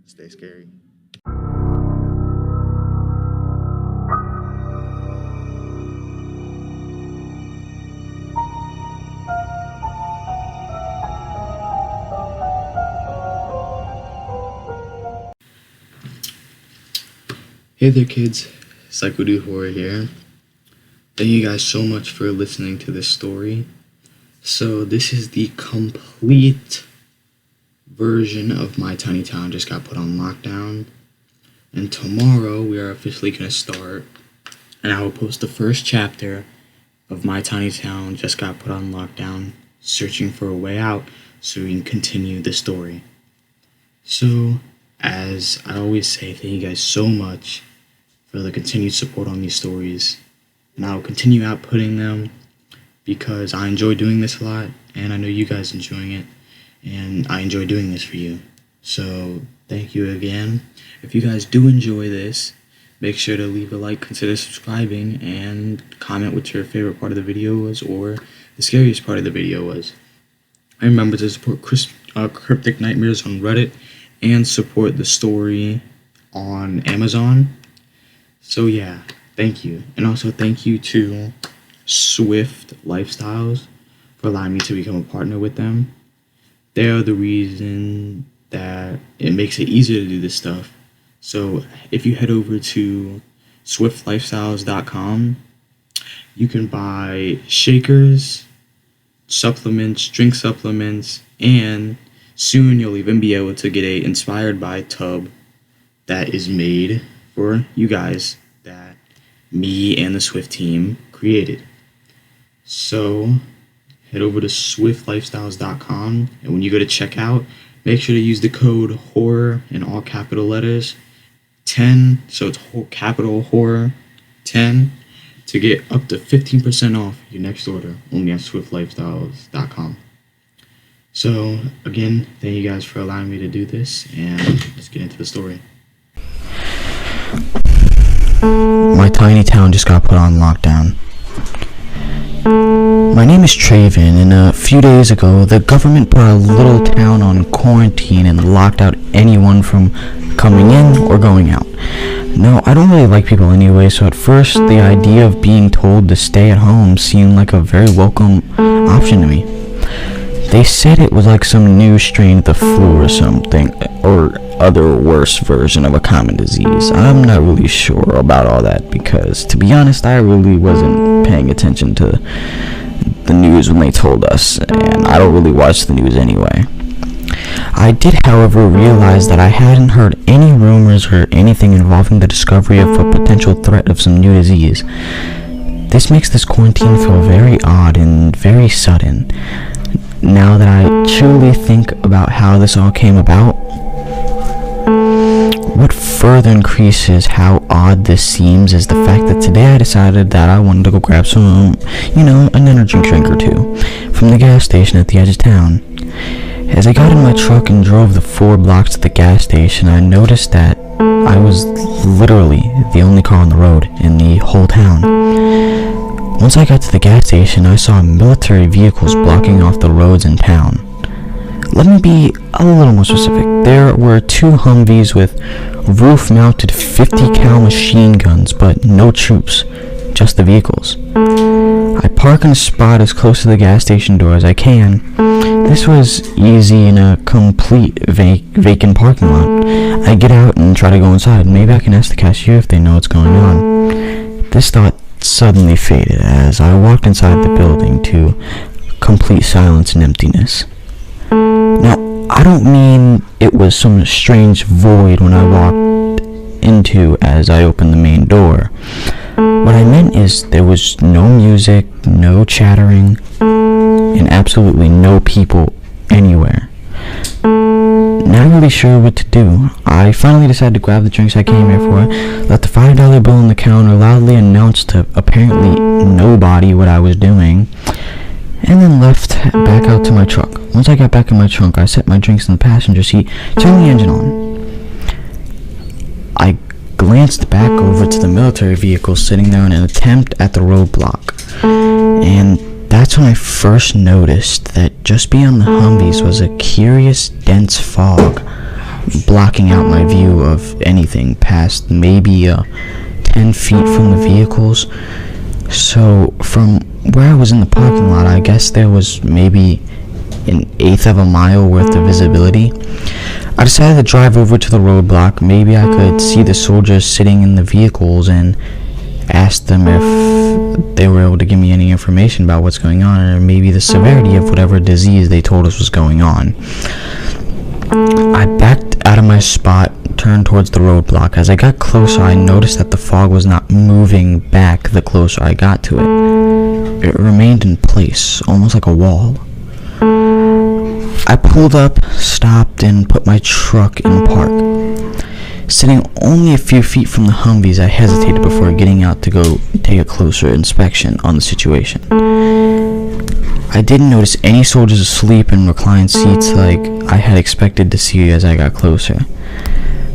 stay scary. Hey there, kids. Psycho Do Horror here. Thank you guys so much for listening to this story. So this is the complete version of My Tiny Town just got put on lockdown. And tomorrow we are officially going to start. And I will post the first chapter of My Tiny Town just got put on lockdown, searching for a way out so we can continue the story. So, as I always say, thank you guys so much for the continued support on these stories, and I will continue outputting them because I enjoy doing this a lot, and I know you guys enjoying it, and I enjoy doing this for you. So thank you again. If you guys do enjoy this, make sure to leave a like, consider subscribing, and comment what your favorite part of the video was or the scariest part of the video was. And remember to support Cryptic Nightmares on Reddit and support the story on Amazon. So yeah, thank you. And also thank you to Swift Lifestyles for allowing me to become a partner with them. They are the reason that it makes it easier to do this stuff. So if you head over to swiftlifestyles.com, you can buy shakers, supplements, drink supplements, and soon you'll even be able to get a inspired by tub that is made for you guys that me and the Swift team created. So head over to swiftlifestyles.com, and when you go to checkout, make sure to use the code HORROR in all capital letters 10, so it's capital HORROR 10 to get up to 15% off your next order only at swiftlifestyles.com. So again, thank you guys for allowing me to do this, and let's get into the story. My tiny town just got put on lockdown. My name is Traven, and a few days ago, the government put our little town on quarantine and locked out anyone from coming in or going out. Now, I don't really like people anyway, so at first, the idea of being told to stay at home seemed like a very welcome option to me. They said it was like some new strain of the flu or something, or other worse version of a common disease. I'm not really sure about all that because, to be honest, I really wasn't paying attention to the news when they told us, and I don't really watch the news anyway. I did, however, realize that I hadn't heard any rumors or anything involving the discovery of a potential threat of some new disease. This makes this quarantine feel very odd and very sudden. Now that I truly think about how this all came about, what further increases how odd this seems is the fact that today I decided that I wanted to go grab some, an energy drink or two from the gas station at the edge of town. As I got in my truck and drove the 4 blocks to the gas station, I noticed that I was literally the only car on the road in the whole town. Once I got to the gas station, I saw military vehicles blocking off the roads in town. Let me be a little more specific. There were 2 Humvees with roof-mounted 50 cal machine guns, but no troops, just the vehicles. I park in a spot as close to the gas station door as I can. This was easy in a complete vacant parking lot. I get out and try to go inside. Maybe I can ask the cashier if they know what's going on. This thought suddenly faded as I walked inside the building to complete silence and emptiness. Now, I don't mean it was some strange void when I walked into as I opened the main door. What I meant is there was no music, no chattering, and absolutely no people anywhere. Not really sure what to do. I finally decided to grab the drinks I came here for, let the $5 bill on the counter loudly announce to apparently nobody what I was doing, and then left back out to my truck. Once I got back in my trunk, I set my drinks in the passenger seat, turned the engine on. I glanced back over to the military vehicle sitting there in an attempt at the roadblock, and that's when I first noticed that just beyond the Humvees was a curious dense fog, blocking out my view of anything past maybe 10 feet from the vehicles. So from where I was in the parking lot, I guess there was maybe an eighth of a mile worth of visibility. I decided to drive over to the roadblock. Maybe I could see the soldiers sitting in the vehicles and ask them if they were able to give me any information about what's going on, or maybe the severity of whatever disease they told us was going on. I backed out of my spot, turned towards the roadblock. As I got closer, I noticed that the fog was not moving back the closer I got to it. It remained in place, almost like a wall. I pulled up, stopped, and put my truck in park. Sitting only a few feet from the Humvees, I hesitated before getting out to go take a closer inspection on the situation. I didn't notice any soldiers asleep in reclined seats like I had expected to see as I got closer.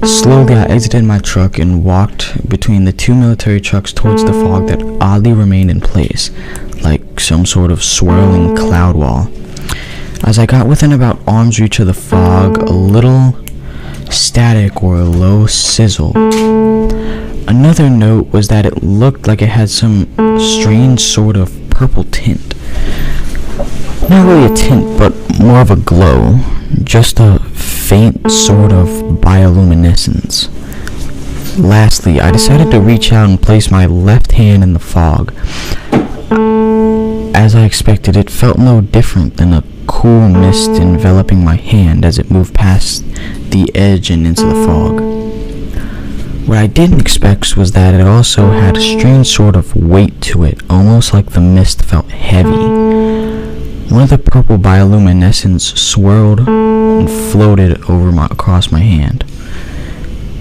Slowly, I exited my truck and walked between the two military trucks towards the fog that oddly remained in place, like some sort of swirling cloud wall. As I got within about arm's reach of the fog, a little static or a low sizzle. Another note was that it looked like it had some strange sort of purple tint. Not really a tint, but more of a glow. Just a faint sort of bioluminescence. Lastly, I decided to reach out and place my left hand in the fog. As I expected, it felt no different than a cool mist enveloping my hand as it moved past the edge and into the fog. What I didn't expect was that it also had a strange sort of weight to it, almost like the mist felt heavy. One of the purple bioluminescence swirled and floated across my hand.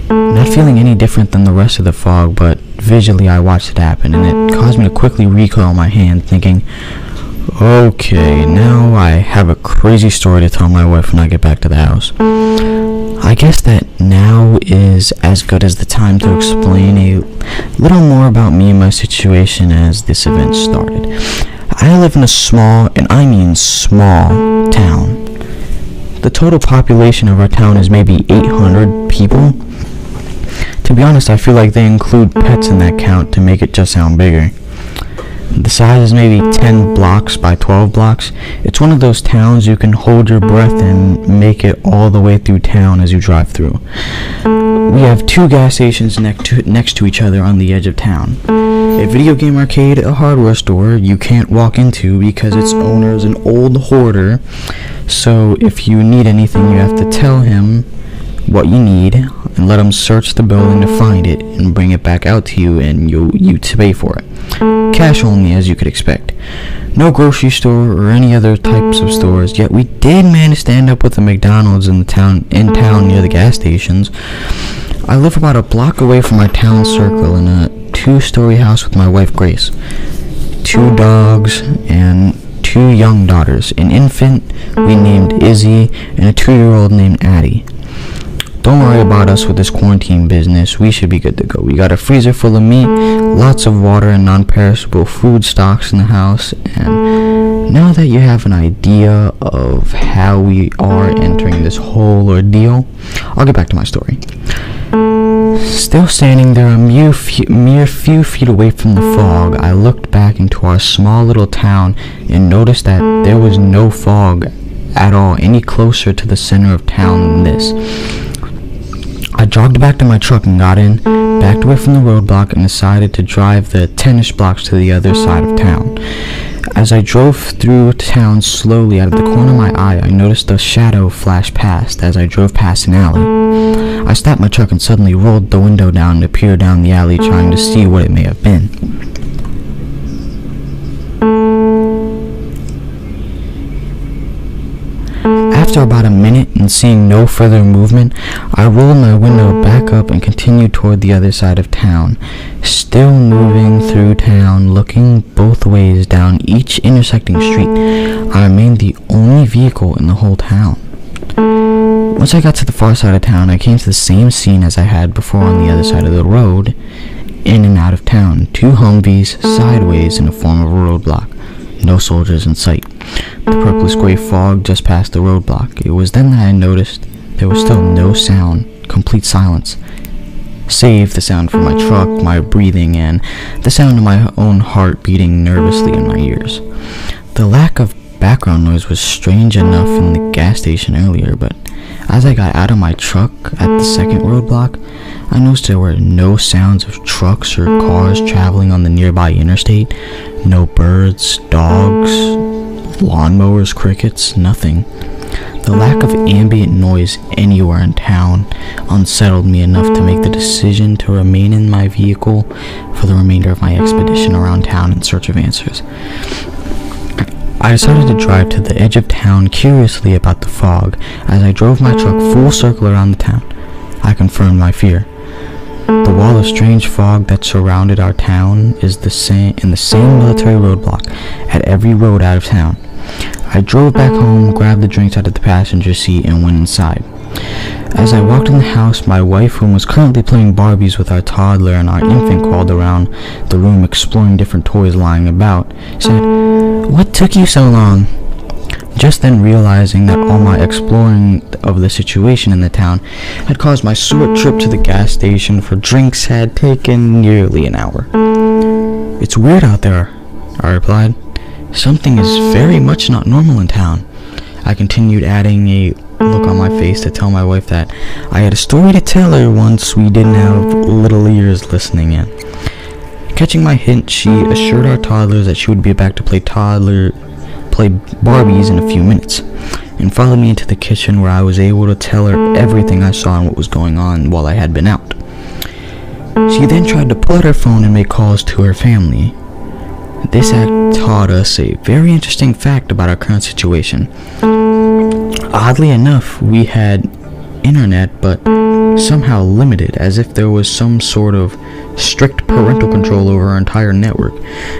Not feeling any different than the rest of the fog, but visually I watched it happen, and it caused me to quickly recoil my hand, thinking, okay, now I have a crazy story to tell my wife when I get back to the house. I guess that now is as good as the time to explain a little more about me and my situation as this event started. I live in a small, and I mean small, town. The total population of our town is maybe 800 people. To be honest, I feel like they include pets in that count to make it just sound bigger. The size is maybe 10 blocks by 12 blocks. It's one of those towns you can hold your breath and make it all the way through town as you drive through. We have two gas stations next to each other on the edge of town. A video game arcade, a hardware store you can't walk into because its owner is an old hoarder. So if you need anything, you have to tell him what you need and let him search the building to find it and bring it back out to you, and you to pay for it. Cash only, as you could expect. No grocery store or any other types of stores, yet we did manage to end up with a McDonald's in town near the gas stations. I live about a block away from our town circle in a 2-story house with my wife Grace, 2 dogs, and 2 young daughters, an infant we named Izzy, and a 2-year-old named Addie. Don't worry about us with this quarantine business. We should be good to go. We got a freezer full of meat, lots of water, and non-perishable food stocks in the house. And now that you have an idea of how we are entering this whole ordeal, I'll get back to my story. Still standing there a mere few feet away from the fog, I looked back into our small little town and noticed that there was no fog at all any closer to the center of town than this. I jogged back to my truck and got in, backed away from the roadblock, and decided to drive the 10-ish blocks to the other side of town. As I drove through town slowly, out of the corner of my eye, I noticed a shadow flash past as I drove past an alley. I stopped my truck and suddenly rolled the window down to peer down the alley, trying to see what it may have been. After about a minute and seeing no further movement, I rolled my window back up and continued toward the other side of town. Still moving through town, looking both ways down each intersecting street, I remained the only vehicle in the whole town. Once I got to the far side of town, I came to the same scene as I had before on the other side of the road, in and out of town. 2 Humvees sideways in the form of a roadblock. No soldiers in sight. The purplish gray fog just past the roadblock. It was then that I noticed There was still no sound, complete silence, save the sound from my truck, my breathing, and the sound of my own heart beating nervously in my ears. The lack of background noise was strange enough in the gas station earlier, but as I got out of my truck at the second roadblock, I noticed there were no sounds of trucks or cars traveling on the nearby interstate. No birds, dogs, lawnmowers, crickets, nothing. The lack of ambient noise anywhere in town unsettled me enough to make the decision to remain in my vehicle for the remainder of my expedition around town in search of answers. I decided to drive to the edge of town curiously about the fog. As I drove my truck full circle around the town, I confirmed my fear. The wall of strange fog that surrounded our town is in the same military roadblock at every road out of town. I drove back home, grabbed the drinks out of the passenger seat, and went inside. As I walked in the house, my wife, who was currently playing Barbies with our toddler and our infant crawled around the room exploring different toys lying about, said, "What took you so long?" Just then realizing that all my exploring of the situation in the town had caused my short trip to the gas station for drinks had taken nearly an hour. "It's weird out there," I replied. "Something is very much not normal in town." I continued, adding a look on my face to tell my wife that I had a story to tell her once we didn't have little ears listening in. Catching my hint, she assured our toddlers that she would be back to play Barbies in a few minutes, and followed me into the kitchen where I was able to tell her everything I saw and what was going on while I had been out. She then tried to pull out her phone and make calls to her family. This act taught us a very interesting fact about our current situation. Oddly enough, we had internet, but somehow limited, as if there was some sort of strict parental control over our entire network.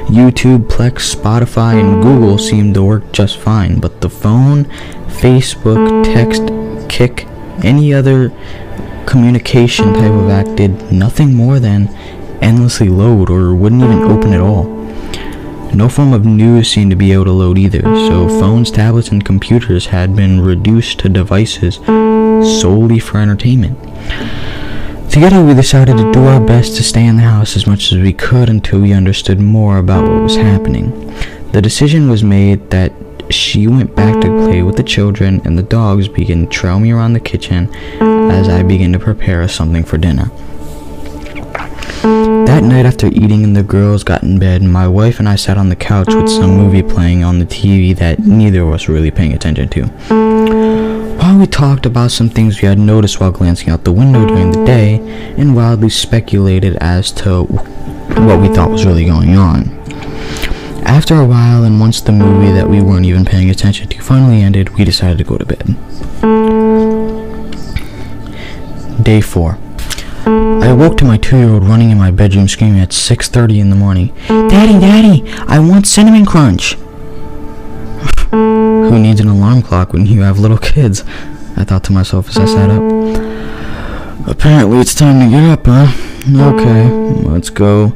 YouTube, Plex, Spotify, and Google seemed to work just fine, but the phone, Facebook, text, Kik, any other communication type of act did nothing more than endlessly load or wouldn't even open at all. No form of news seemed to be able to load either, so phones, tablets, and computers had been reduced to devices solely for entertainment. Together we decided to do our best to stay in the house as much as we could until we understood more about what was happening. The decision was made that she went back to play with the children, and the dogs began to trail me around the kitchen as I began to prepare us something for dinner. That night, after eating and the girls got in bed, my wife and I sat on the couch with some movie playing on the TV that neither of us were really paying attention to. While we talked about some things we had noticed while glancing out the window during the day, and wildly speculated as to what we thought was really going on. After a while, and once the movie that we weren't even paying attention to finally ended, we decided to go to bed. Day 4. I awoke to my 2-year-old running in my bedroom screaming at 6:30 in the morning, Daddy, I want Cinnamon Crunch!" Who needs an alarm clock when you have little kids? I thought to myself as I sat up. Apparently it's time to get up, huh? Okay, let's go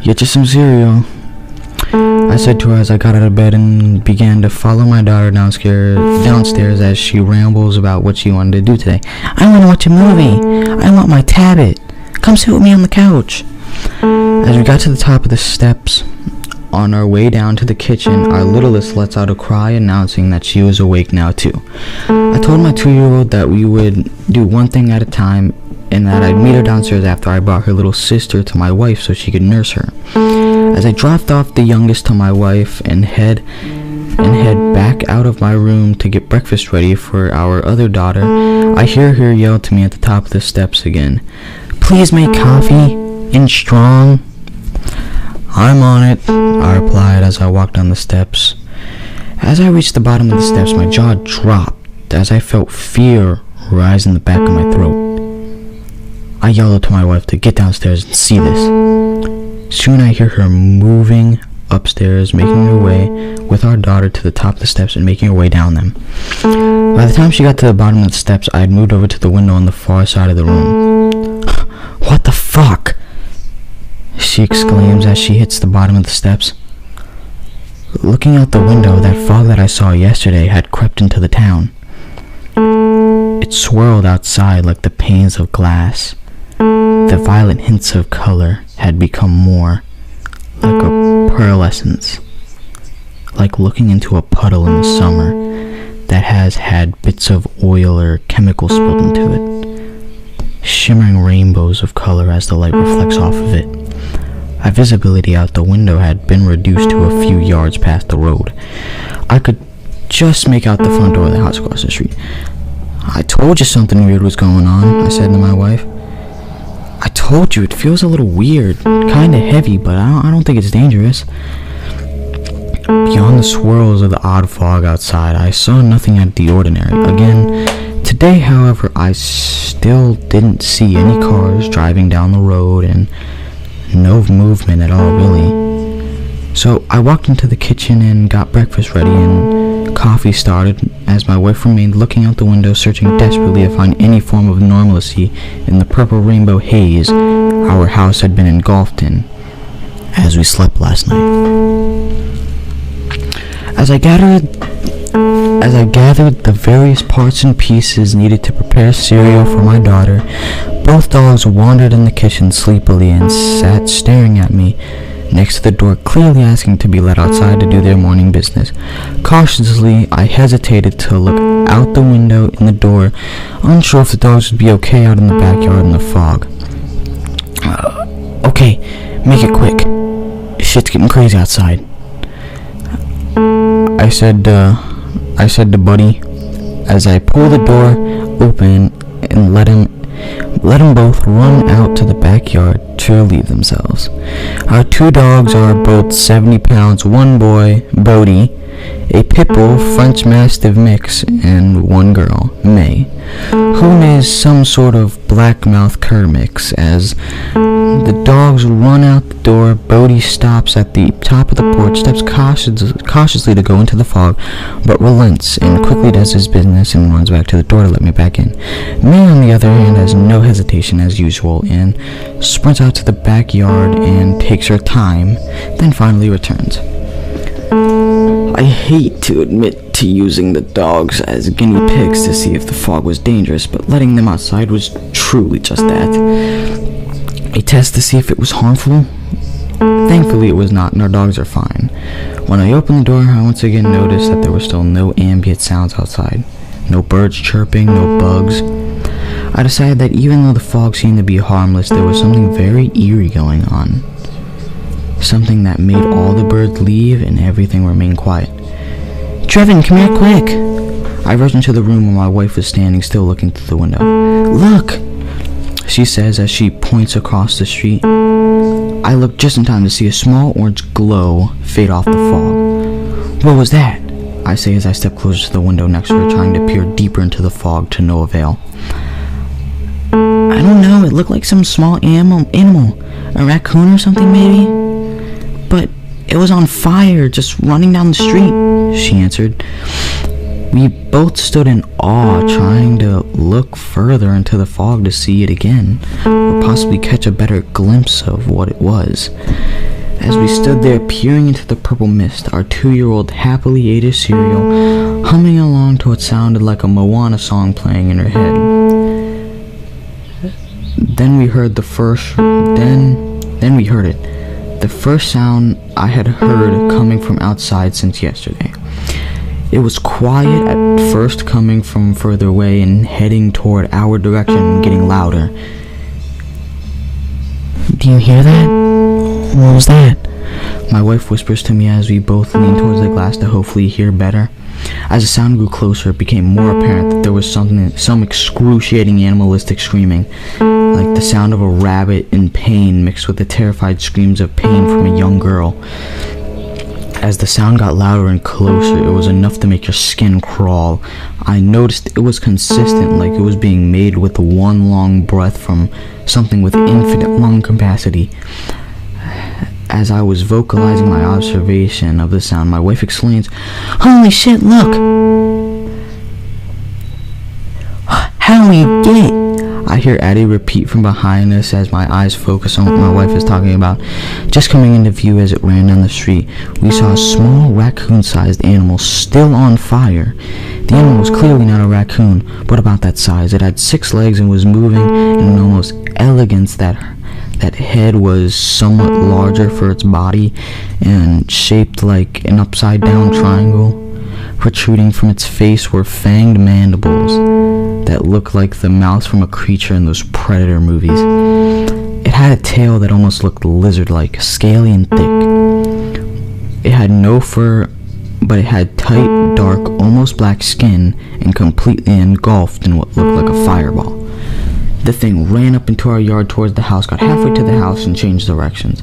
get you some cereal. I said to her as I got out of bed and began to follow my daughter downstairs as she rambles about what she wanted to do today. "I want to watch a movie. I want my tablet. Come sit with me on the couch." As we got to the top of the steps, on our way down to the kitchen, our littlest lets out a cry announcing that she was awake now too. I told my 2-year-old that we would do one thing at a time and that I'd meet her downstairs after I brought her little sister to my wife so she could nurse her. As I dropped off the youngest to my wife and head back out of my room to get breakfast ready for our other daughter, I hear her yell to me at the top of the steps again, "Please make coffee, and strong." "I'm on it," I replied as I walked down the steps. As I reached the bottom of the steps, my jaw dropped as I felt fear rise in the back of my throat. I yelled to my wife to get downstairs and see this. Soon I hear her moving upstairs, making her way with our daughter to the top of the steps and making her way down them. By the time she got to the bottom of the steps, I had moved over to the window on the far side of the room. "What the fuck?" she exclaims as she hits the bottom of the steps. Looking out the window, that fog that I saw yesterday had crept into the town. It swirled outside like the panes of glass. The violet hints of color had become more like a pearlescence, like looking into a puddle in the summer that has had bits of oil or chemical spilled into it, shimmering rainbows of color as the light reflects off of it. My visibility out the window had been reduced to a few yards past the road. I could just make out the front door of the house across the street. "I told you something weird was going on," I said to my wife. "I told you, it feels a little weird, kinda heavy, but I don't think it's dangerous." Beyond the swirls of the odd fog outside, I saw nothing out of the ordinary. Again, today, however, I still didn't see any cars driving down the road and no movement at all, really. So I walked into the kitchen and got breakfast ready, and coffee started as my wife remained looking out the window, searching desperately to find any form of normalcy in the purple rainbow haze our house had been engulfed in as we slept last night. As I gathered the various parts and pieces needed to prepare cereal for my daughter, both dogs wandered in the kitchen sleepily and sat staring at me next to the door, clearly asking to be let outside to do their morning business. Cautiously, I hesitated to look out the window in the door, unsure if the dogs would be okay out in the backyard in the fog. "Okay, make it quick. Shit's getting crazy outside," I said to Buddy as I pulled the door open and let them both run out to the backyard to relieve themselves. Our two dogs are both 70 pounds, one boy, Bodie, a pit bull French Mastiff mix, and one girl, May, who is some sort of black-mouth cur mix. As the dogs run out the door, Bodie stops at the top of the porch, steps cautiously to go into the fog, but relents and quickly does his business and runs back to the door to let me back in. May, on the other hand, has no hesitation as usual and sprints out to the backyard and takes her time, then finally returns. I hate to admit to using the dogs as guinea pigs to see if the fog was dangerous, but letting them outside was truly just that. A test to see if it was harmful? Thankfully it was not, and our dogs are fine. When I opened the door, I once again noticed that there were still no ambient sounds outside. No birds chirping, no bugs. I decided that even though the fog seemed to be harmless, there was something very eerie going on. Something that made all the birds leave and everything remain quiet. "Trevin, come here quick!" I rushed into the room where my wife was standing still looking through the window. "Look!" she says as she points across the street. I looked just in time to see a small orange glow fade off the fog. "What was that?" I say as I step closer to the window next to her, trying to peer deeper into the fog to no avail. "I don't know, it looked like some small animal, a raccoon or something maybe. But it was on fire, just running down the street," she answered. We both stood in awe, trying to look further into the fog to see it again, or possibly catch a better glimpse of what it was. As we stood there peering into the purple mist, our 2-year-old happily ate his cereal, humming along to what sounded like a Moana song playing in her head. Then we heard the first sound I had heard coming from outside since yesterday. It was quiet at first, coming from further away and heading toward our direction and getting louder. "Do you hear that? What was that?" my wife whispers to me as we both lean towards the glass to hopefully hear better. As the sound grew closer, it became more apparent that there was some excruciating animalistic screaming, like the sound of a rabbit in pain mixed with the terrified screams of pain from a young girl. As the sound got louder and closer, it was enough to make your skin crawl. I noticed it was consistent, like it was being made with one long breath from something with infinite lung capacity. As I was vocalizing my observation of the sound, my wife exclaims, "Holy shit, look!" "How do we get it?" I hear Addie repeat from behind us as my eyes focus on what my wife is talking about. Just coming into view as it ran down the street, we saw a small raccoon-sized animal still on fire. The animal was clearly not a raccoon, but about that size. It had 6 legs and was moving in an almost elegance that head was somewhat larger for its body and shaped like an upside-down triangle. Protruding from its face were fanged mandibles that looked like the mouth from a creature in those Predator movies. It had a tail that almost looked lizard-like, scaly and thick. It had no fur, but it had tight, dark, almost black skin and completely engulfed in what looked like a fireball. The thing ran up into our yard towards the house, got halfway to the house, and changed directions,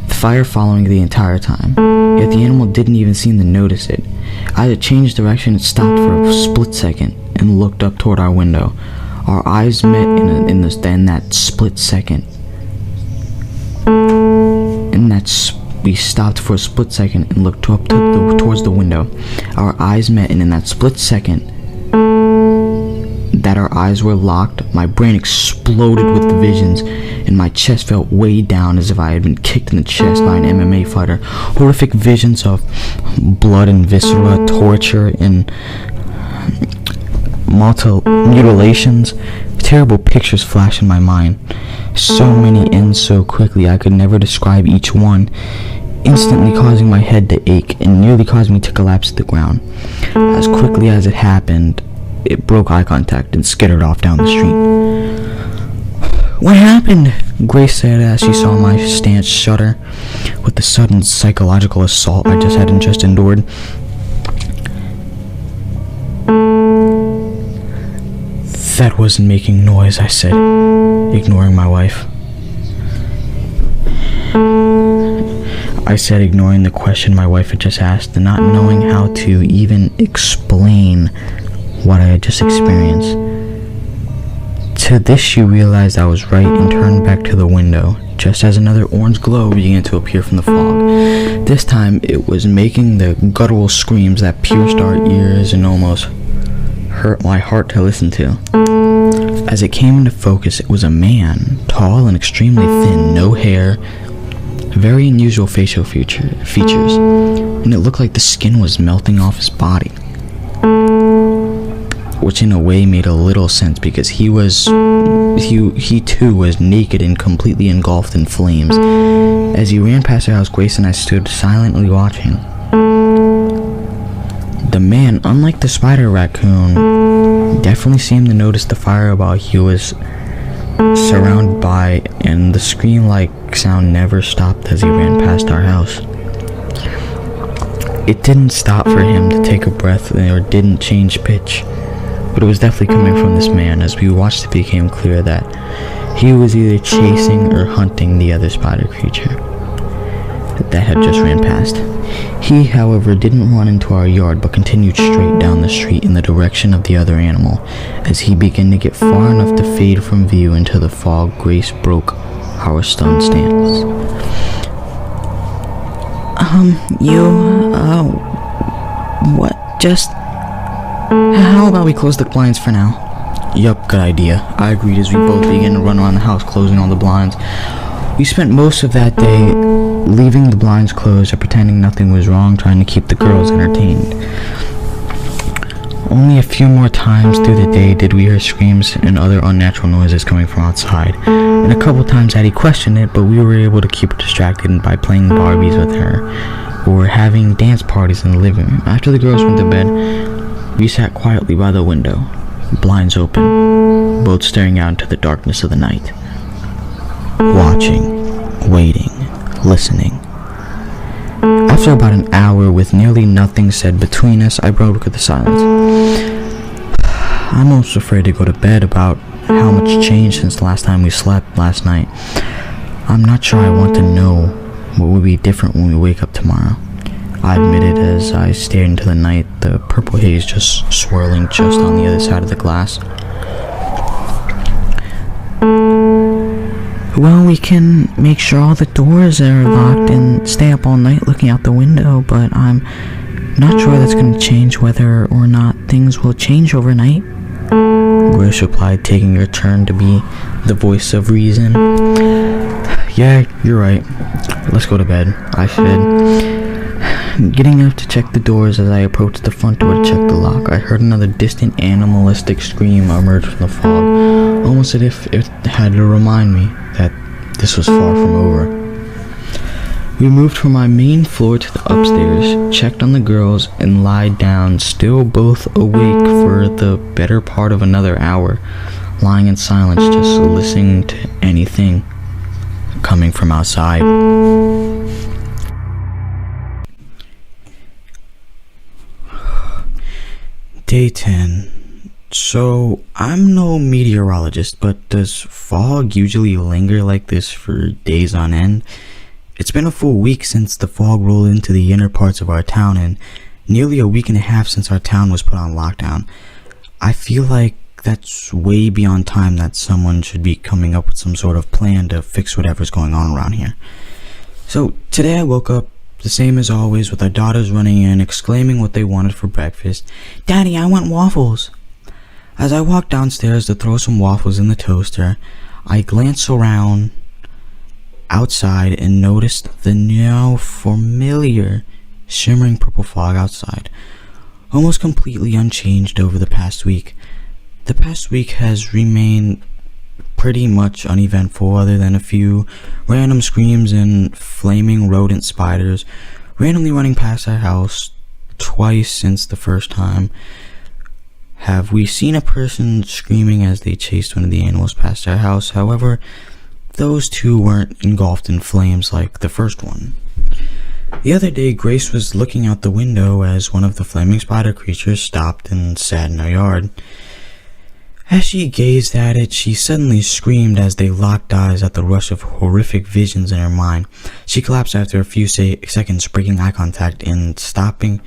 the fire following the entire time. Yet the animal didn't even seem to notice it. As it changed direction, it stopped for a split second and looked up toward our window. Our eyes met in that split second. We stopped for a split second and looked up towards the window. Our eyes met, and in that split second that our eyes were locked, my brain exploded with the visions, and my chest felt weighed down as if I had been kicked in the chest by an MMA fighter. Horrific visions of blood and viscera, torture, and mutilations. Terrible pictures flashed in my mind. So many and so quickly I could never describe each one, instantly causing my head to ache and nearly caused me to collapse to the ground. As quickly as it happened, it broke eye contact and skittered off down the street. "What happened?" Grace said as she saw my stance shudder with the sudden psychological assault I had just endured. "That wasn't making noise," I said, ignoring my wife. I said, ignoring the question my wife had just asked and not knowing how to even explain what I had just experienced. To this, she realized I was right and turned back to the window, just as another orange glow began to appear from the fog. This time, it was making the guttural screams that pierced our ears and almost hurt my heart to listen to. As it came into focus, it was a man, tall and extremely thin, no hair, very unusual facial features, and it looked like the skin was melting off his body. Which in a way made a little sense because he too was naked and completely engulfed in flames. As he ran past our house, Grace and I stood silently watching. The man, unlike the spider raccoon, definitely seemed to notice the fireball he was surrounded by, and the scream-like sound never stopped as he ran past our house. It didn't stop for him to take a breath or didn't change pitch, but it was definitely coming from this man. As we watched, it became clear that he was either chasing or hunting the other spider creature that had just ran past. He, however, didn't run into our yard but continued straight down the street in the direction of the other animal. As he began to get far enough to fade from view into the fog, Grace broke our stunned stance. How about we close the blinds for now? Yup, good idea. I agreed as we both began to run around the house closing all the blinds. We spent most of that day leaving the blinds closed or pretending nothing was wrong, trying to keep the girls entertained. Only a few more times through the day did we hear screams and other unnatural noises coming from outside, and a couple times Addie questioned it, but we were able to keep her distracted by playing Barbies with her or having dance parties in the living room. After the girls went to bed, we sat quietly by the window, blinds open, both staring out into the darkness of the night. Watching, waiting, listening. After about an hour with nearly nothing said between us, I broke the silence. I'm almost afraid to go to bed about how much changed since the last time we slept last night. I'm not sure I want to know what will be different when we wake up tomorrow, I admitted as I stared into the night, the purple haze just swirling just on the other side of the glass. Well, we can make sure all the doors are locked and stay up all night looking out the window, but I'm not sure that's going to change whether or not things will change overnight. Grace replied, taking her turn to be the voice of reason. Yeah, you're right. Let's go to bed, I said. Getting up to check the doors, as I approached the front door to check the lock, I heard another distant animalistic scream emerge from the fog, almost as if it had to remind me that this was far from over. We moved from my main floor to the upstairs, checked on the girls, and lied down, still both awake for the better part of another hour, lying in silence, just listening to anything coming from outside. Day 10. So, I'm no meteorologist, but does fog usually linger like this for days on end? It's been a full week since the fog rolled into the inner parts of our town, and nearly a week and a half since our town was put on lockdown. I feel like that's way beyond time that someone should be coming up with some sort of plan to fix whatever's going on around here. So today I woke up the same as always, with our daughters running in, exclaiming what they wanted for breakfast. "Daddy, I want waffles." As I walked downstairs to throw some waffles in the toaster, I glanced around outside and noticed the now familiar shimmering purple fog outside, almost completely unchanged over the past week. The past week has remained pretty much uneventful, other than a few random screams and flaming rodent spiders randomly running past our house. Twice since the first time have we seen a person screaming as they chased one of the animals past our house. However, those two weren't engulfed in flames like the first one. The other day, Grace was looking out the window as one of the flaming spider creatures stopped and sat in our yard. As she gazed at it, she suddenly screamed as they locked eyes at the rush of horrific visions in her mind. She collapsed after a few seconds, breaking eye contact and stopping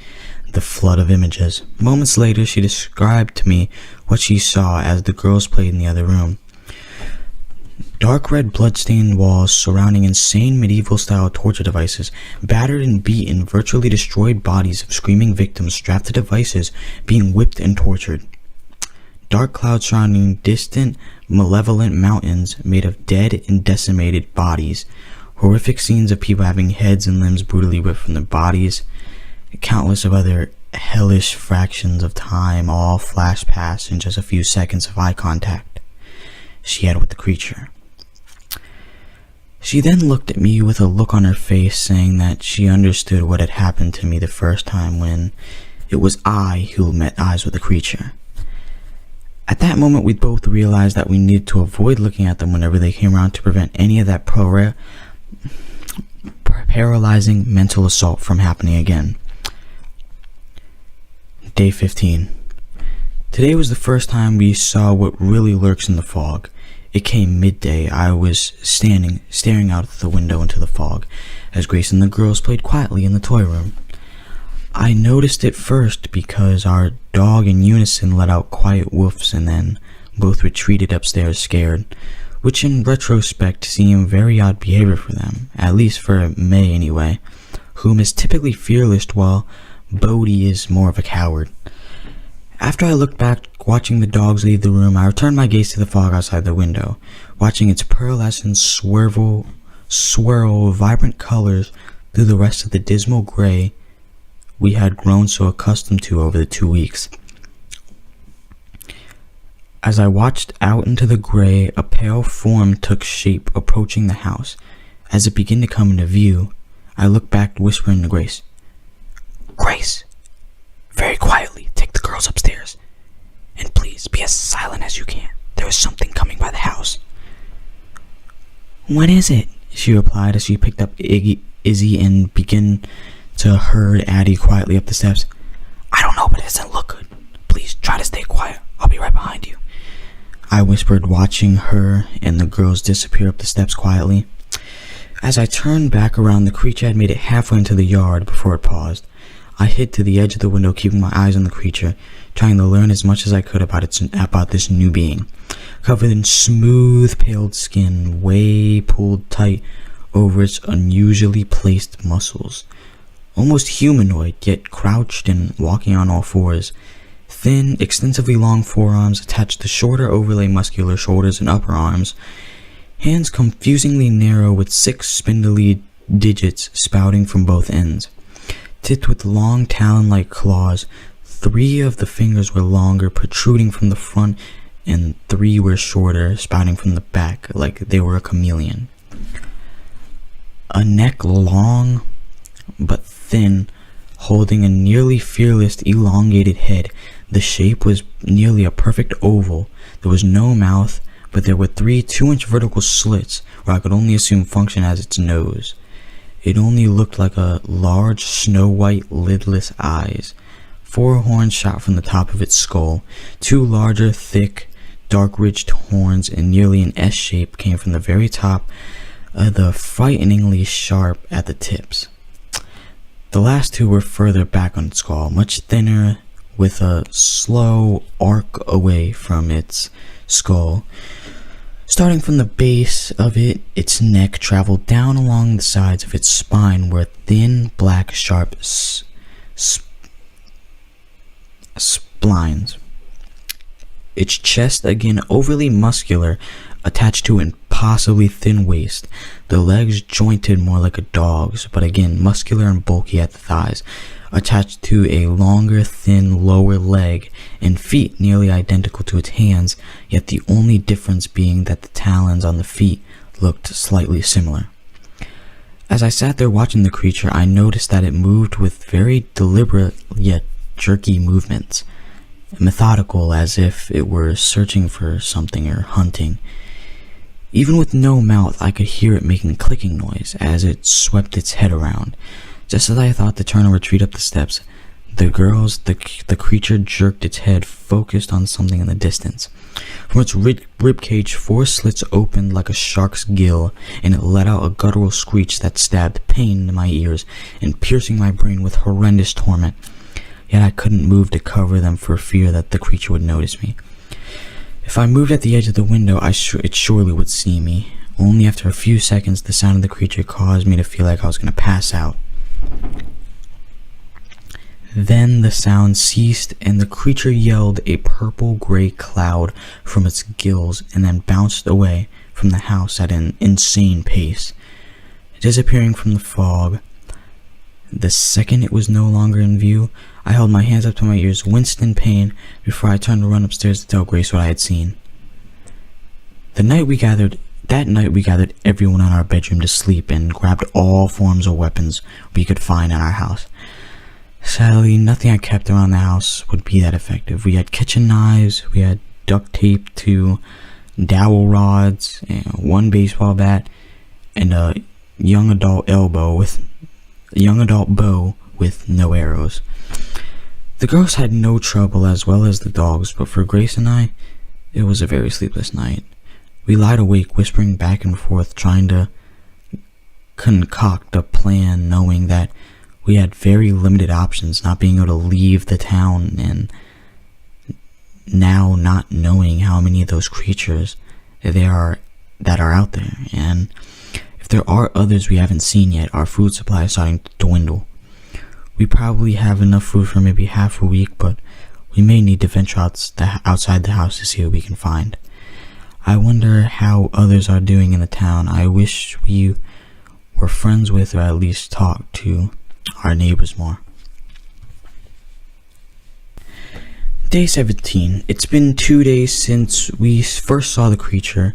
the flood of images. Moments later, she described to me what she saw as the girls played in the other room. Dark red blood-stained walls surrounding insane medieval-style torture devices, battered and beaten, virtually destroyed bodies of screaming victims strapped to devices being whipped and tortured. Dark clouds surrounding distant, malevolent mountains made of dead and decimated bodies. Horrific scenes of people having heads and limbs brutally ripped from their bodies. Countless of other hellish fractions of time all flashed past in just a few seconds of eye contact she had with the creature. She then looked at me with a look on her face, saying that she understood what had happened to me the first time, when it was I who met eyes with the creature. At that moment, we both realized that we needed to avoid looking at them whenever they came around, to prevent any of that paralyzing mental assault from happening again. Day 15. Today was the first time we saw what really lurks in the fog. It came midday. I was staring out the window into the fog, as Grace and the girls played quietly in the toy room. I noticed it first because our dog in unison let out quiet woofs, and then both retreated upstairs scared, which in retrospect seemed very odd behavior for them, at least for May anyway, whom is typically fearless while Bodhi is more of a coward. After I looked back, watching the dogs leave the room, I returned my gaze to the fog outside the window, watching its pearlescent swirl vibrant colors through the rest of the dismal gray we had grown so accustomed to over the 2 weeks. As I watched out into the gray, a pale form took shape approaching the house. As it began to come into view, I looked back, whispering to Grace, "Grace, very quietly, take the girls upstairs. And please be as silent as you can. There is something coming by the house." "What is it?" she replied as she picked up Izzy and began to herd Addie quietly up the steps. "I don't know, but it doesn't look good. Please try to stay quiet. I'll be right behind you," I whispered, watching her and the girls disappear up the steps quietly. As I turned back around, the creature had made it halfway into the yard before it paused. I hid to the edge of the window, keeping my eyes on the creature, trying to learn as much as I could about this new being. Covered in smooth, paled skin, way pulled tight over its unusually placed muscles. Almost humanoid, yet crouched and walking on all fours. Thin, extensively long forearms attached to shorter overlay muscular shoulders and upper arms. Hands confusingly narrow with 6 spindly digits spouting from both ends. Tipped with long talon-like claws, 3 of the fingers were longer, protruding from the front, and 3 were shorter, spouting from the back, like they were a chameleon. A neck long but thin, holding a nearly fearless, elongated head. The shape was nearly a perfect oval. There was no mouth, but there were 3 2-inch vertical slits where I could only assume function as its nose. It only looked like a large, snow-white, lidless eyes. 4 horns shot from the top of its skull. 2 larger, thick, dark-ridged horns in nearly an S shape came from the very top, the frighteningly sharp at the tips. The last 2 were further back on its skull, much thinner, with a slow arc away from its skull. Starting from the base of it, its neck traveled down along the sides of its spine were thin, black, sharp splines. Its chest, again overly muscular, attached to an impossibly thin waist. The legs jointed more like a dog's, but again muscular and bulky at the thighs, attached to a longer, thin lower leg, and feet nearly identical to its hands, yet the only difference being that the talons on the feet looked slightly similar. As I sat there watching the creature, I noticed that it moved with very deliberate yet jerky movements, methodical, as if it were searching for something or hunting. Even with no mouth, I could hear it making clicking noise as it swept its head around. Just as I thought to turn or retreat up the steps, the creature jerked its head, focused on something in the distance. From its rib cage, 4 slits opened like a shark's gill, and it let out a guttural screech that stabbed pain into my ears and piercing my brain with horrendous torment. Yet I couldn't move to cover them for fear that the creature would notice me. If I moved at the edge of the window, it surely would see me. Only after a few seconds, the sound of the creature caused me to feel like I was going to pass out. Then the sound ceased, and the creature yelled a purple-gray cloud from its gills and then bounced away from the house at an insane pace, disappearing from the fog. The second it was no longer in view, I held my hands up to my ears, winced in pain, before I turned to run upstairs to tell Grace what I had seen. That night we gathered everyone in our bedroom to sleep and grabbed all forms of weapons we could find in our house. Sadly, nothing I kept around the house would be that effective. We had kitchen knives, we had duct tape, 2 dowel rods, 1 baseball bat, and a young adult bow with no arrows. The girls had no trouble, as well as the dogs, but for Grace and I, it was a very sleepless night. We lied awake, whispering back and forth, trying to concoct a plan, knowing that we had very limited options, not being able to leave the town, and now not knowing how many of those creatures there are that are out there. And if there are others we haven't seen yet, our food supply is starting to dwindle. We probably have enough food for maybe half a week, but we may need to venture outside the house to see what we can find. I wonder how others are doing in the town. I wish we were friends with, or at least talk to, our neighbors more. Day 17. It's been 2 days since we first saw the creature.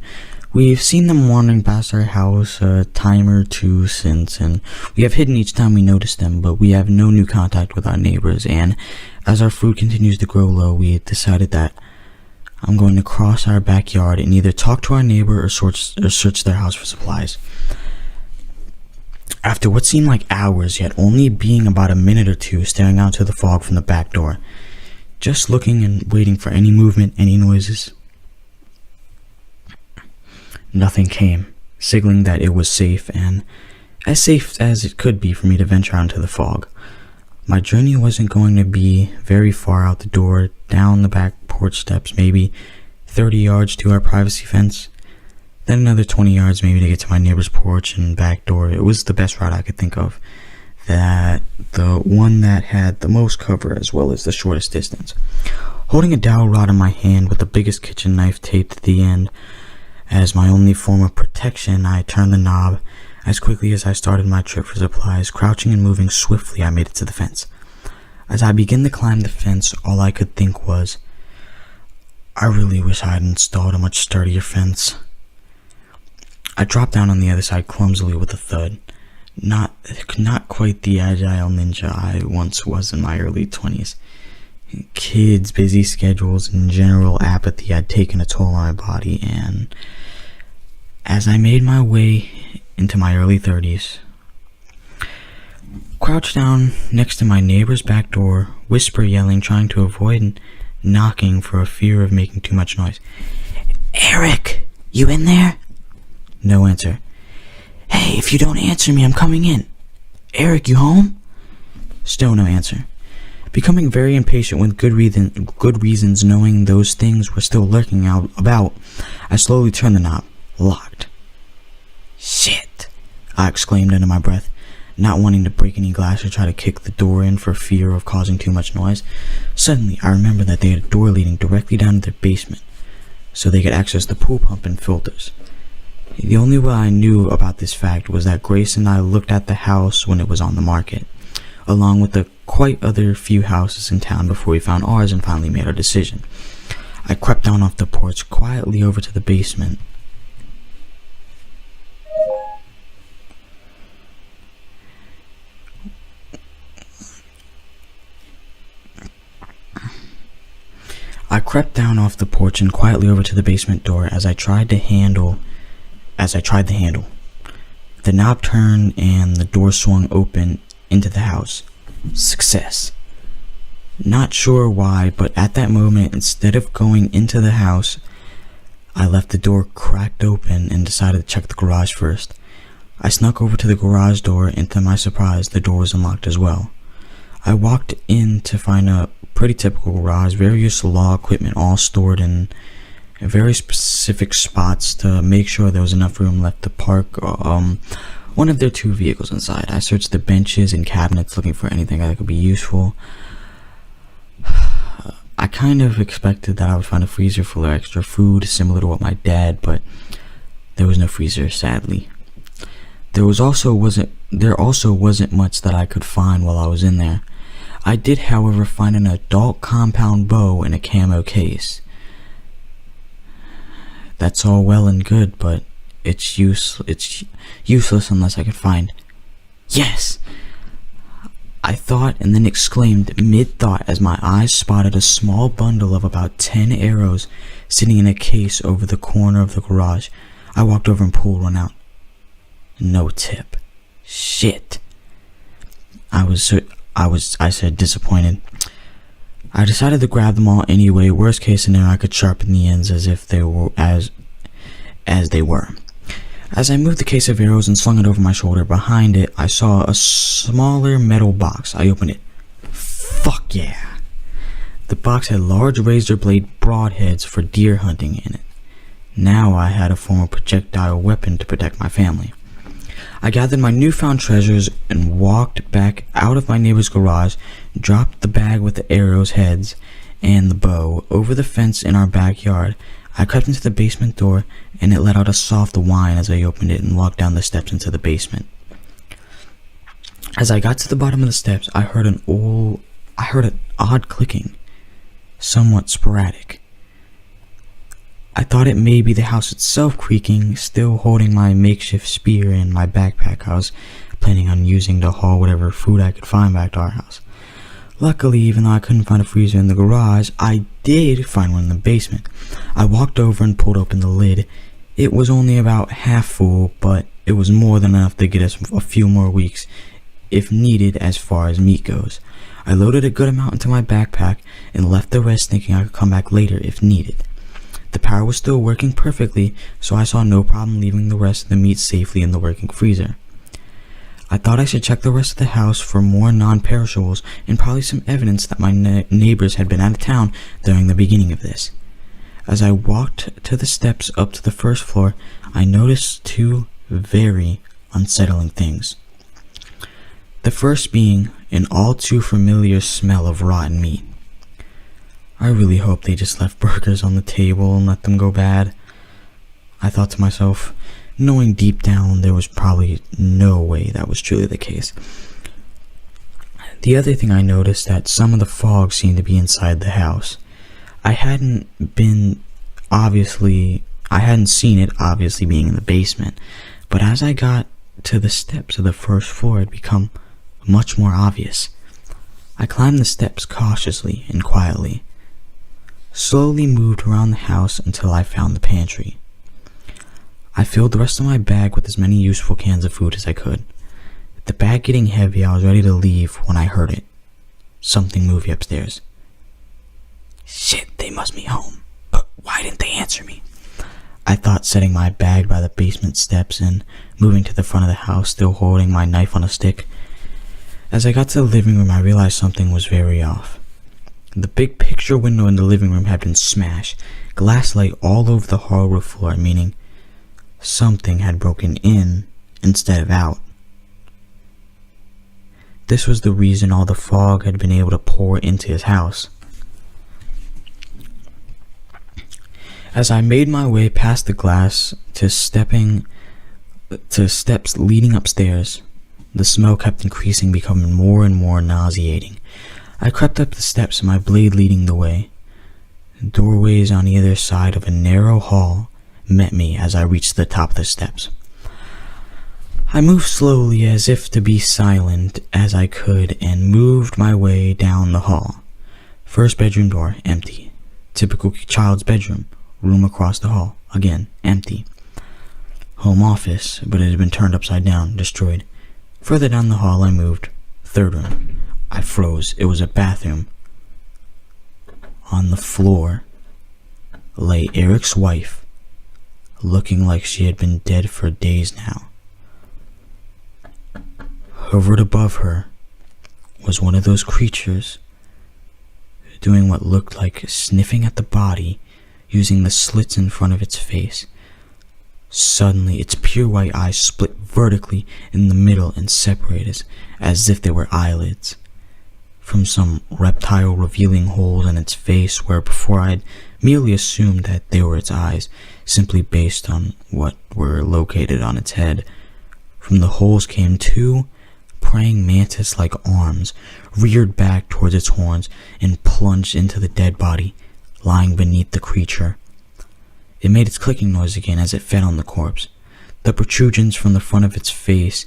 We've seen them wandering past our house a time or 2 since, and we have hidden each time we noticed them, but we have no new contact with our neighbors, and as our food continues to grow low, we decided that I'm going to cross our backyard and either talk to our neighbor or search their house for supplies. After what seemed like hours, yet only being about a minute or 2 staring out into the fog from the back door, just looking and waiting for any movement, any noises, nothing came, signaling that it was safe, and as safe as it could be for me to venture out into the fog. My journey wasn't going to be very far out the door, down the back porch steps, maybe 30 yards to our privacy fence, then another 20 yards maybe to get to my neighbor's porch and back door. It was the best route I could think of. the one that had the most cover as well as the shortest distance. Holding a dowel rod in my hand with the biggest kitchen knife taped to the end as my only form of protection, I turned the knob. As quickly as I started my trip for supplies, crouching and moving swiftly, I made it to the fence. As I began to climb the fence, all I could think was, I really wish I had installed a much sturdier fence. I dropped down on the other side clumsily with a thud. Not quite the agile ninja I once was in my early 20s. Kids, busy schedules, and general apathy had taken a toll on my body, and as I made my way into my early 30s, crouched down next to my neighbor's back door, whisper yelling, trying to avoid knocking for a fear of making too much noise. Eric, you in there? No answer. Hey, if you don't answer me, I'm coming in. Eric, you home? Still no answer. Becoming very impatient with good reasons, knowing those things were still lurking about, I slowly turned the knob. Locked. Shit, I exclaimed under my breath, not wanting to break any glass or try to kick the door in for fear of causing too much noise. Suddenly, I remembered that they had a door leading directly down to their basement, so they could access the pool pump and filters. The only way I knew about this fact was that Grace and I looked at the house when it was on the market, along with the quite other few houses in town before we found ours and finally made our decision. I crept down off the porch quietly over to the basement. I crept down off the porch and quietly over to the basement door as I tried the handle. The knob turned and the door swung open into the house. Success. Not sure why, but at that moment, instead of going into the house, I left the door cracked open and decided to check the garage first. I snuck over to the garage door, and to my surprise, the door was unlocked as well. I walked in to find a pretty typical garage, various law equipment all stored in very specific spots to make sure there was enough room left to park one of their two vehicles inside. I searched the benches and cabinets looking for anything that could be useful. I kind of expected that I would find a freezer full of extra food similar to what my dad, but there was no freezer, sadly. There also wasn't much that I could find while I was in there. I did, however, find an adult compound bow in a camo case. That's all well and good, but it's useless unless I could find. Yes! I thought and then exclaimed mid-thought as my eyes spotted a small bundle of about 10 arrows sitting in a case over the corner of the garage. I walked over and pulled one out. No tip. Shit. I said, disappointed. I decided to grab them all anyway. Worst case scenario, I could sharpen the ends as if they were as they were. As I moved the case of arrows and slung it over my shoulder, behind it, I saw a smaller metal box. I opened it. Fuck yeah. The box had large razor blade broadheads for deer hunting in it. Now I had a form of projectile weapon to protect my family. I gathered my newfound treasures and walked back out of my neighbor's garage, dropped the bag with the arrows, heads, and the bow over the fence in our backyard. I crept into the basement door, and it let out a soft whine as I opened it and walked down the steps into the basement. As I got to the bottom of the steps, I heard an odd clicking, somewhat sporadic. I thought it may be the house itself creaking, still holding my makeshift spear and my backpack I was planning on using to haul whatever food I could find back to our house. Luckily, even though I couldn't find a freezer in the garage, I did find one in the basement. I walked over and pulled open the lid. It was only about half full, but it was more than enough to get us a few more weeks, if needed, as far as meat goes. I loaded a good amount into my backpack and left the rest thinking I could come back later if needed. The power was still working perfectly, so I saw no problem leaving the rest of the meat safely in the working freezer. I thought I should check the rest of the house for more non-perishables and probably some evidence that my neighbors had been out of town during the beginning of this. As I walked to the steps up to the first floor, I noticed two very unsettling things. The first being an all too familiar smell of rotten meat. I really hope they just left burgers on the table and let them go bad. I thought to myself, knowing deep down there was probably no way that was truly the case. The other thing I noticed that some of the fog seemed to be inside the house. I hadn't seen it obviously being in the basement, but as I got to the steps of the first floor, it became much more obvious. I climbed the steps cautiously and quietly, slowly moved around the house until I found the pantry. I filled the rest of my bag with as many useful cans of food as I could. With the bag getting heavy, I was ready to leave when I heard it. Something moving upstairs. Shit, they must be home. But why didn't they answer me? I thought, setting my bag by the basement steps and moving to the front of the house, still holding my knife on a stick. As I got to the living room, I realized something was very off. The big picture window in the living room had been smashed, glass lay all over the hardwood floor, meaning something had broken in instead of out. This was the reason all the fog had been able to pour into his house. As I made my way past the glass to steps leading upstairs, the smell kept increasing, becoming more and more nauseating. I crept up the steps, my blade leading the way. Doorways on either side of a narrow hall met me as I reached the top of the steps. I moved slowly, as if to be silent as I could, and moved my way down the hall. First bedroom door, empty. Typical child's bedroom. Room across the hall, again, empty. Home office, but it had been turned upside down, destroyed. Further down the hall I moved. Third room. I froze. It was a bathroom. On the floor lay Eric's wife, looking like she had been dead for days now. Hovered above her was one of those creatures, doing what looked like sniffing at the body, using the slits in front of its face. Suddenly, its pure white eyes split vertically in the middle and separated as if they were eyelids from some reptile, revealing holes in its face where before I'd merely assumed that they were its eyes, simply based on what were located on its head. From the holes came two praying mantis-like arms, reared back towards its horns and plunged into the dead body lying beneath the creature. It made its clicking noise again as it fed on the corpse. The protrusions from the front of its face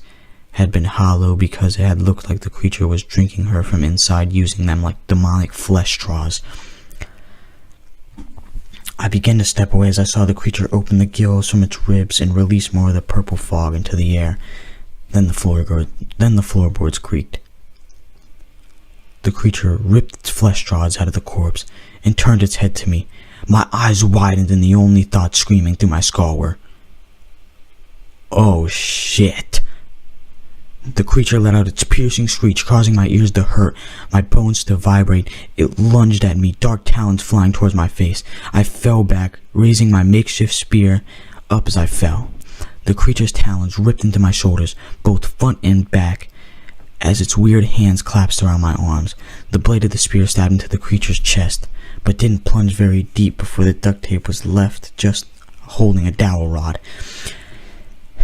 had been hollow because it had looked like the creature was drinking her from inside, using them like demonic flesh straws. I began to step away as I saw the creature open the gills from its ribs and release more of the purple fog into the air. Then the floorboards creaked. The creature ripped its flesh straws out of the corpse and turned its head to me. My eyes widened and the only thoughts screaming through my skull were, "Oh shit." The creature let out its piercing screech, causing my ears to hurt, my bones to vibrate. It lunged at me, dark talons flying towards my face. I fell back, raising my makeshift spear up as I fell. The creature's talons ripped into my shoulders, both front and back, as its weird hands clasped around my arms. The blade of the spear stabbed into the creature's chest, but didn't plunge very deep before the duct tape was left just holding a dowel rod.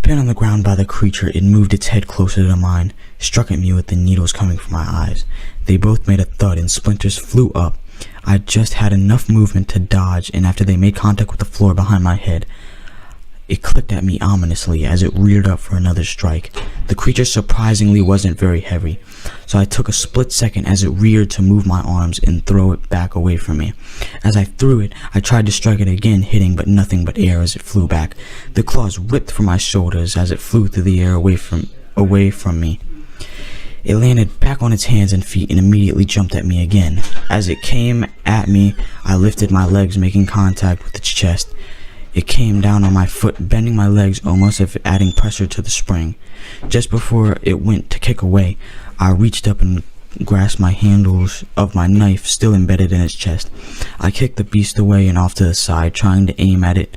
Pinned on the ground by the creature, it moved its head closer to mine, struck at me with the needles coming from my eyes. They both made a thud and splinters flew up. I just had enough movement to dodge, and after they made contact with the floor behind my head, it clicked at me ominously as it reared up for another strike. The creature surprisingly wasn't very heavy, so I took a split second as it reared to move my arms and throw it back away from me. As I threw it, I tried to strike it again, hitting but nothing but air as it flew back. The claws ripped from my shoulders as it flew through the air away from me. It landed back on its hands and feet and immediately jumped at me again. As it came at me, I lifted my legs, making contact with its chest. It came down on my foot, bending my legs almost as if adding pressure to the spring. Just before it went to kick away, I reached up and grasped my handles of my knife still embedded in its chest. I kicked the beast away and off to the side, trying to aim at it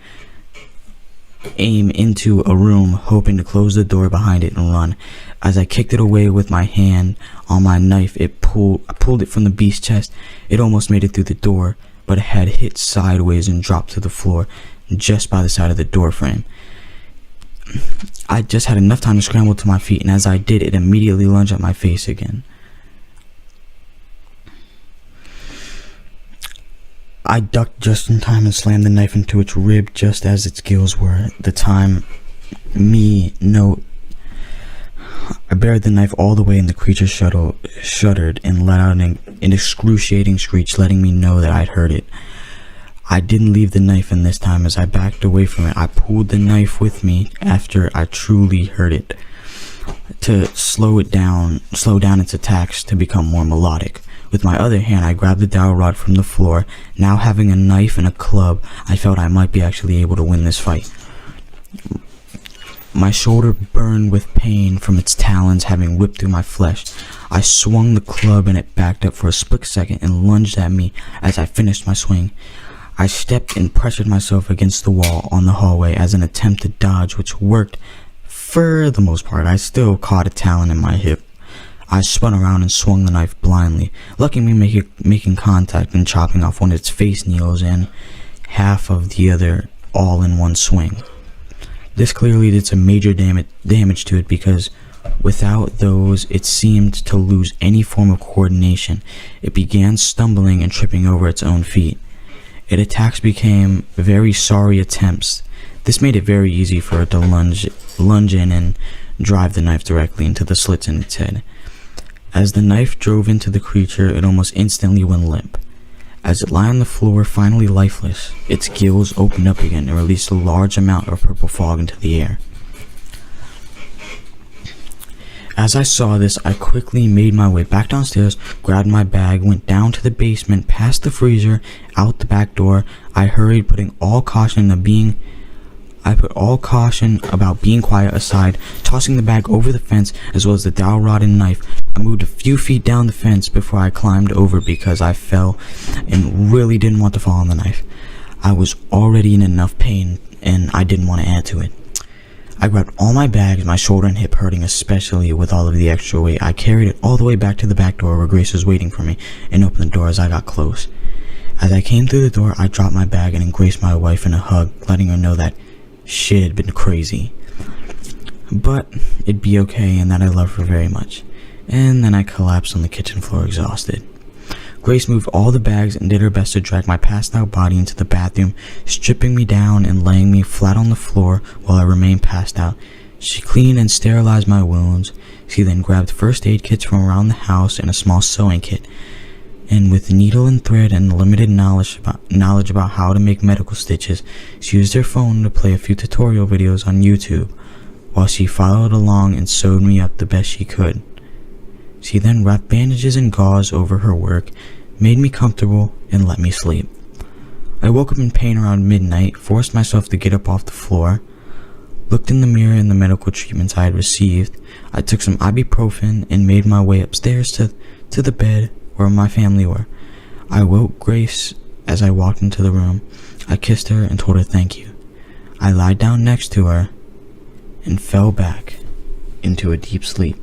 aim into a room, hoping to close the door behind it and run. As I kicked it away with my hand on my knife, I pulled it from the beast's chest. It almost made it through the door, but it had hit sideways and dropped to the floor just by the side of the door frame. I just had enough time to scramble to my feet, and as I did, it immediately lunged at my face again. I ducked just in time and slammed the knife into its rib just as its gills were. At the time, I buried the knife all the way and the creature shuddered and let out an excruciating screech, letting me know that I'd heard it. I didn't leave the knife in this time. As I backed away from it, I pulled the knife with me after I truly heard it, to slow down its attacks to become more melodic. With my other hand, I grabbed the dowel rod from the floor. Now having a knife and a club, I felt I might be actually able to win this fight. My shoulder burned with pain from its talons having whipped through my flesh. I swung the club and it backed up for a split second and lunged at me as I finished my swing. I stepped and pressured myself against the wall on the hallway as an attempt to dodge, which worked for the most part. I still caught a talon in my hip. I spun around and swung the knife blindly, lucky me making contact and chopping off one of its face needles and half of the other all in one swing. This clearly did some major damage to it, because without those it seemed to lose any form of coordination. It began stumbling and tripping over its own feet. Its attacks became very sorry attempts. This made it very easy for it to lunge in and drive the knife directly into the slits in its head. As the knife drove into the creature, it almost instantly went limp. As it lay on the floor, finally lifeless, its gills opened up again and released a large amount of purple fog into the air. As I saw this, I quickly made my way back downstairs, grabbed my bag, went down to the basement, past the freezer, out the back door. I hurried, put all caution about being quiet aside, tossing the bag over the fence as well as the dowel rod and knife. I moved a few feet down the fence before I climbed over because I fell and really didn't want to fall on the knife. I was already in enough pain and I didn't want to add to it. I grabbed all my bags, my shoulder and hip hurting especially with all of the extra weight. I carried it all the way back to the back door where Grace was waiting for me and opened the door as I got close. As I came through the door, I dropped my bag and embraced my wife in a hug, letting her know that shit had been crazy, but it'd be okay and that I love her very much. And then I collapsed on the kitchen floor exhausted. Grace moved all the bags and did her best to drag my passed out body into the bathroom, stripping me down and laying me flat on the floor while I remained passed out. She cleaned and sterilized my wounds. She then grabbed first aid kits from around the house and a small sewing kit. And with needle and thread and limited knowledge about how to make medical stitches, she used her phone to play a few tutorial videos on YouTube while she followed along and sewed me up the best she could. She then wrapped bandages and gauze over her work, made me comfortable, and let me sleep. I woke up in pain around midnight, forced myself to get up off the floor, looked in the mirror and the medical treatments I had received. I took some ibuprofen and made my way upstairs to the bed where my family were. I woke Grace as I walked into the room. I kissed her and told her thank you. I lied down next to her and fell back into a deep sleep.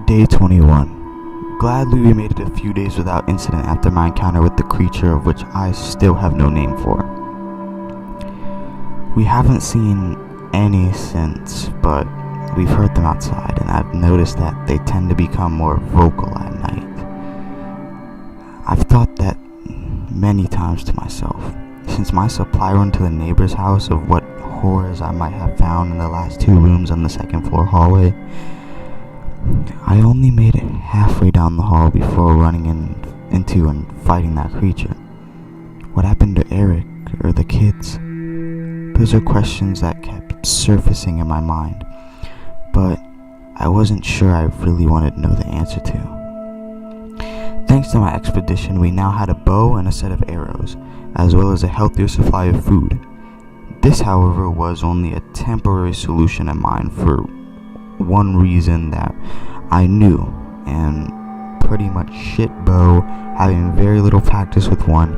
Day 21. Gladly we made it a few days without incident after my encounter with the creature of which I still have no name for. We haven't seen any since, but we've heard them outside, and I've noticed that they tend to become more vocal at night. I've thought that many times to myself, since my supply run to the neighbor's house of what horrors I might have found in the last 2 rooms on the second floor hallway. I only made it halfway down the hall before running into and fighting that creature. What happened to Eric or the kids? Those are questions that kept surfacing in my mind, but I wasn't sure I really wanted to know the answer to. Thanks to my expedition, we now had a bow and a set of arrows, as well as a healthier supply of food. This, however, was only a temporary solution in mind for one reason that I knew, and pretty much shit bow, having very little practice with one.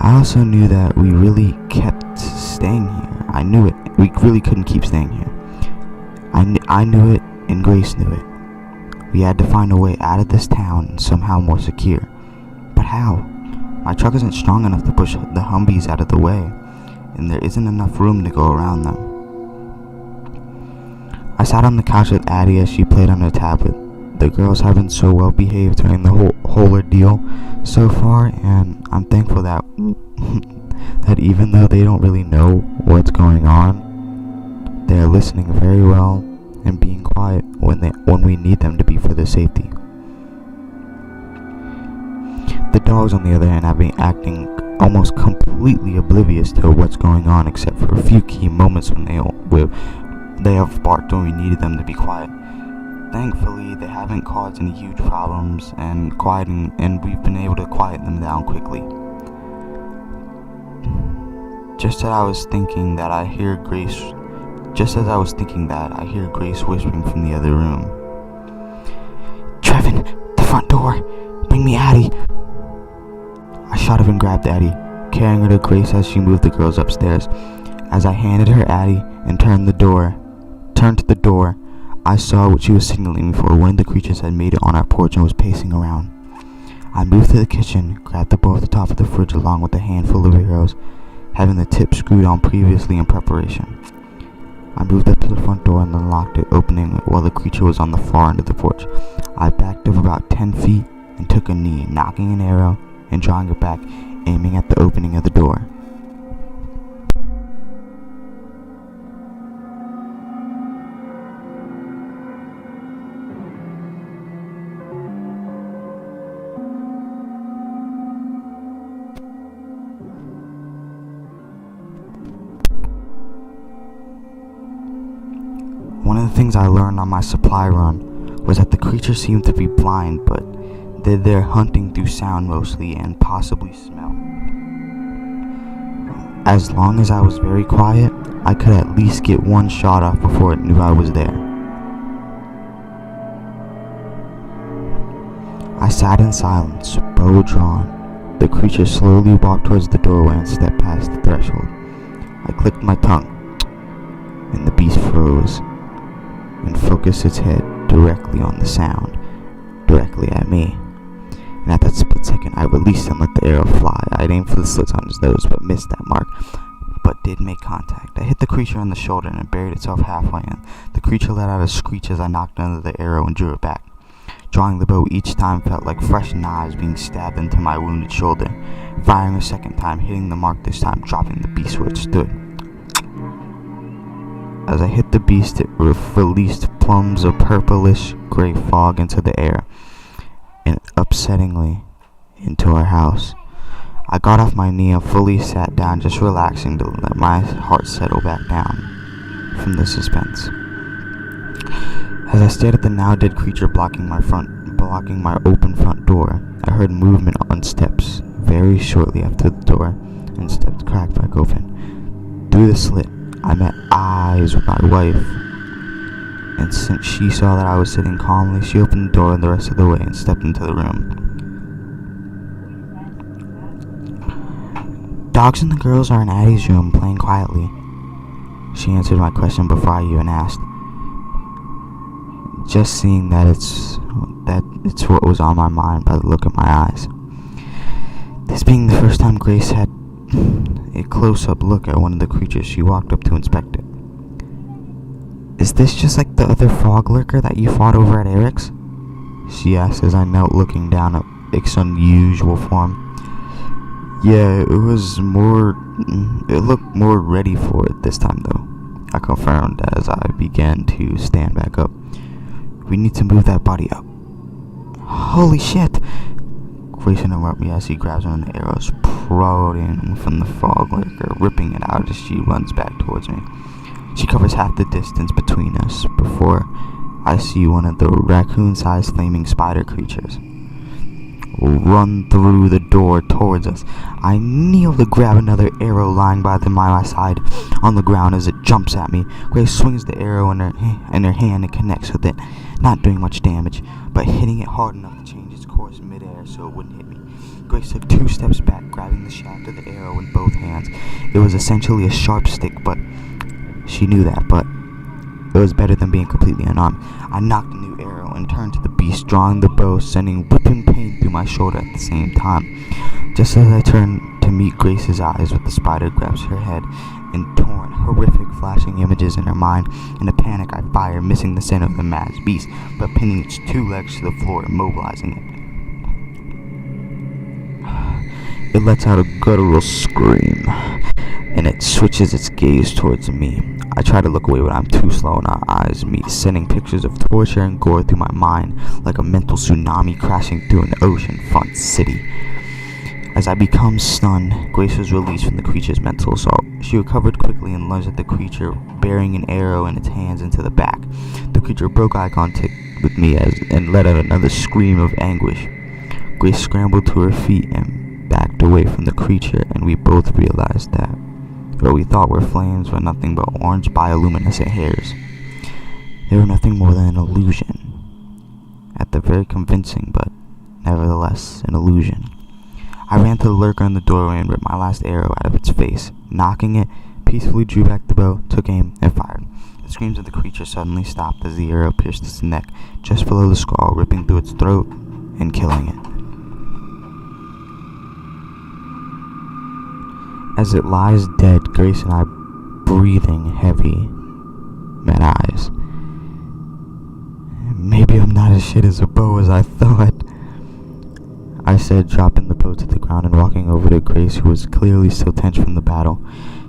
I also knew that we really kept staying here. I knew it. We really couldn't keep staying here. I knew it, and Grace knew it. We had to find a way out of this town and somehow more secure. But how? My truck isn't strong enough to push the Humvees out of the way, and there isn't enough room to go around them. I sat on the couch with Addie as she played on her tablet. The girls have been so well behaved during the whole ordeal so far, and I'm thankful that that even though they don't really know what's going on, they're listening very well and being quiet when we need them to be for their safety. The dogs, on the other hand, have been acting almost completely oblivious to what's going on, except for a few key moments when they have barked when we needed them to be quiet. Thankfully, they haven't caused any huge problems, and we've been able to quiet them down quickly. Just as I was thinking that, I hear Grace whispering from the other room. "Trevin, the front door! Bring me Addie!" I shot up and grabbed Addie, carrying her to Grace as she moved the girls upstairs. As I handed her Addie and turned to the door, I saw what she was signaling me for. One of the creatures had made it on our porch and was pacing around. I moved to the kitchen, grabbed the bowl at the top of the fridge along with a handful of arrows, having the tip screwed on previously in preparation. I moved up to the front door and unlocked it, opening it while the creature was on the far end of the porch. I backed up about 10 feet and took a knee, knocking an arrow and drawing it back, aiming at the opening of the door. One of the things I learned on my supply run was that the creatures seemed to be blind, but they're hunting through sound mostly and possibly smell. As long as I was very quiet, I could at least get one shot off before it knew I was there. I sat in silence, bow drawn. The creature slowly walked towards the doorway and stepped past the threshold. I clicked my tongue, and the beast froze and focused its head directly on the sound, directly at me. And at that split second, I released and let the arrow fly. I'd aimed for the slits on his nose, but missed that mark, but did make contact. I hit the creature on the shoulder, and it buried itself halfway in. The creature let out a screech as I knocked under the arrow and drew it back. Drawing the bow each time felt like fresh knives being stabbed into my wounded shoulder. Firing a second time, hitting the mark this time, dropping the beast where it stood. As I hit the beast, it released plumes of purplish gray fog into the air, and upsettingly into our house. I got off my knee and fully sat down, just relaxing to let my heart settle back down from the suspense. As I stared at the now dead creature blocking my open front door, I heard movement on steps very shortly after the door, and steps cracked back open. Through the slit, I met eyes with my wife, and since she saw that I was sitting calmly, she opened the door the rest of the way and stepped into the room. "Dogs and the girls are in Addie's room playing quietly." She answered my question before I even asked. Just seeing that it's what was on my mind by the look in my eyes. This being the first time Grace had a close-up look at one of the creatures, she walked up to inspect it. "Is this just like the other frog lurker that you fought over at Eric's?" she asked as I knelt looking down at its unusual form. "Yeah, it looked more ready for it this time though," I confirmed as I began to stand back up. "We need to move that body up." "Holy shit!" Grace interrupted me as he grabs one of the arrows, prodding from the frog lurker, ripping it out as she runs back towards me. She covers half the distance between us before I see one of the raccoon-sized flaming spider creatures run through the door towards us. I kneel to grab another arrow lying by my side on the ground as it jumps at me. Grace swings the arrow in her hand and connects with it, not doing much damage, but hitting it hard enough to change its course midair so it wouldn't hit me. Grace took 2 steps back, grabbing the shaft of the arrow in both hands. It was essentially a sharp stick, but she knew that, but it was better than being completely unarmed. I knocked a new arrow and turned to the beast, drawing the bow, sending whipping pain through my shoulder at the same time. Just as I turned to meet Grace's eyes, with the spider grabs her head and torn, horrific flashing images in her mind. In a panic, I fired, missing the center of the mad beast, but pinning its 2 legs to the floor, immobilizing it. It lets out a guttural scream, and it switches its gaze towards me. I try to look away, but I'm too slow, and our eyes meet, sending pictures of torture and gore through my mind, like a mental tsunami crashing through an ocean-front city. As I become stunned, Grace was released from the creature's mental assault. She recovered quickly and lunged at the creature, bearing an arrow in its hands into the back. The creature broke eye contact with me and let out another scream of anguish. Grace scrambled to her feet and backed away from the creature, and we both realized that what we thought were flames were nothing but orange bioluminescent hairs. They were nothing more than an illusion. At the very convincing, but nevertheless an illusion. I ran to the lurker in the doorway and ripped my last arrow out of its face. Knocking it, peacefully drew back the bow, took aim, and fired. The screams of the creature suddenly stopped as the arrow pierced its neck, just below the skull, ripping through its throat and killing it. As it lies dead, Grace and I, breathing heavy, met eyes. Maybe I'm not as shit as a bow as I thought, I said, dropping the bow to the ground and walking over to Grace, who was clearly still tense from the battle.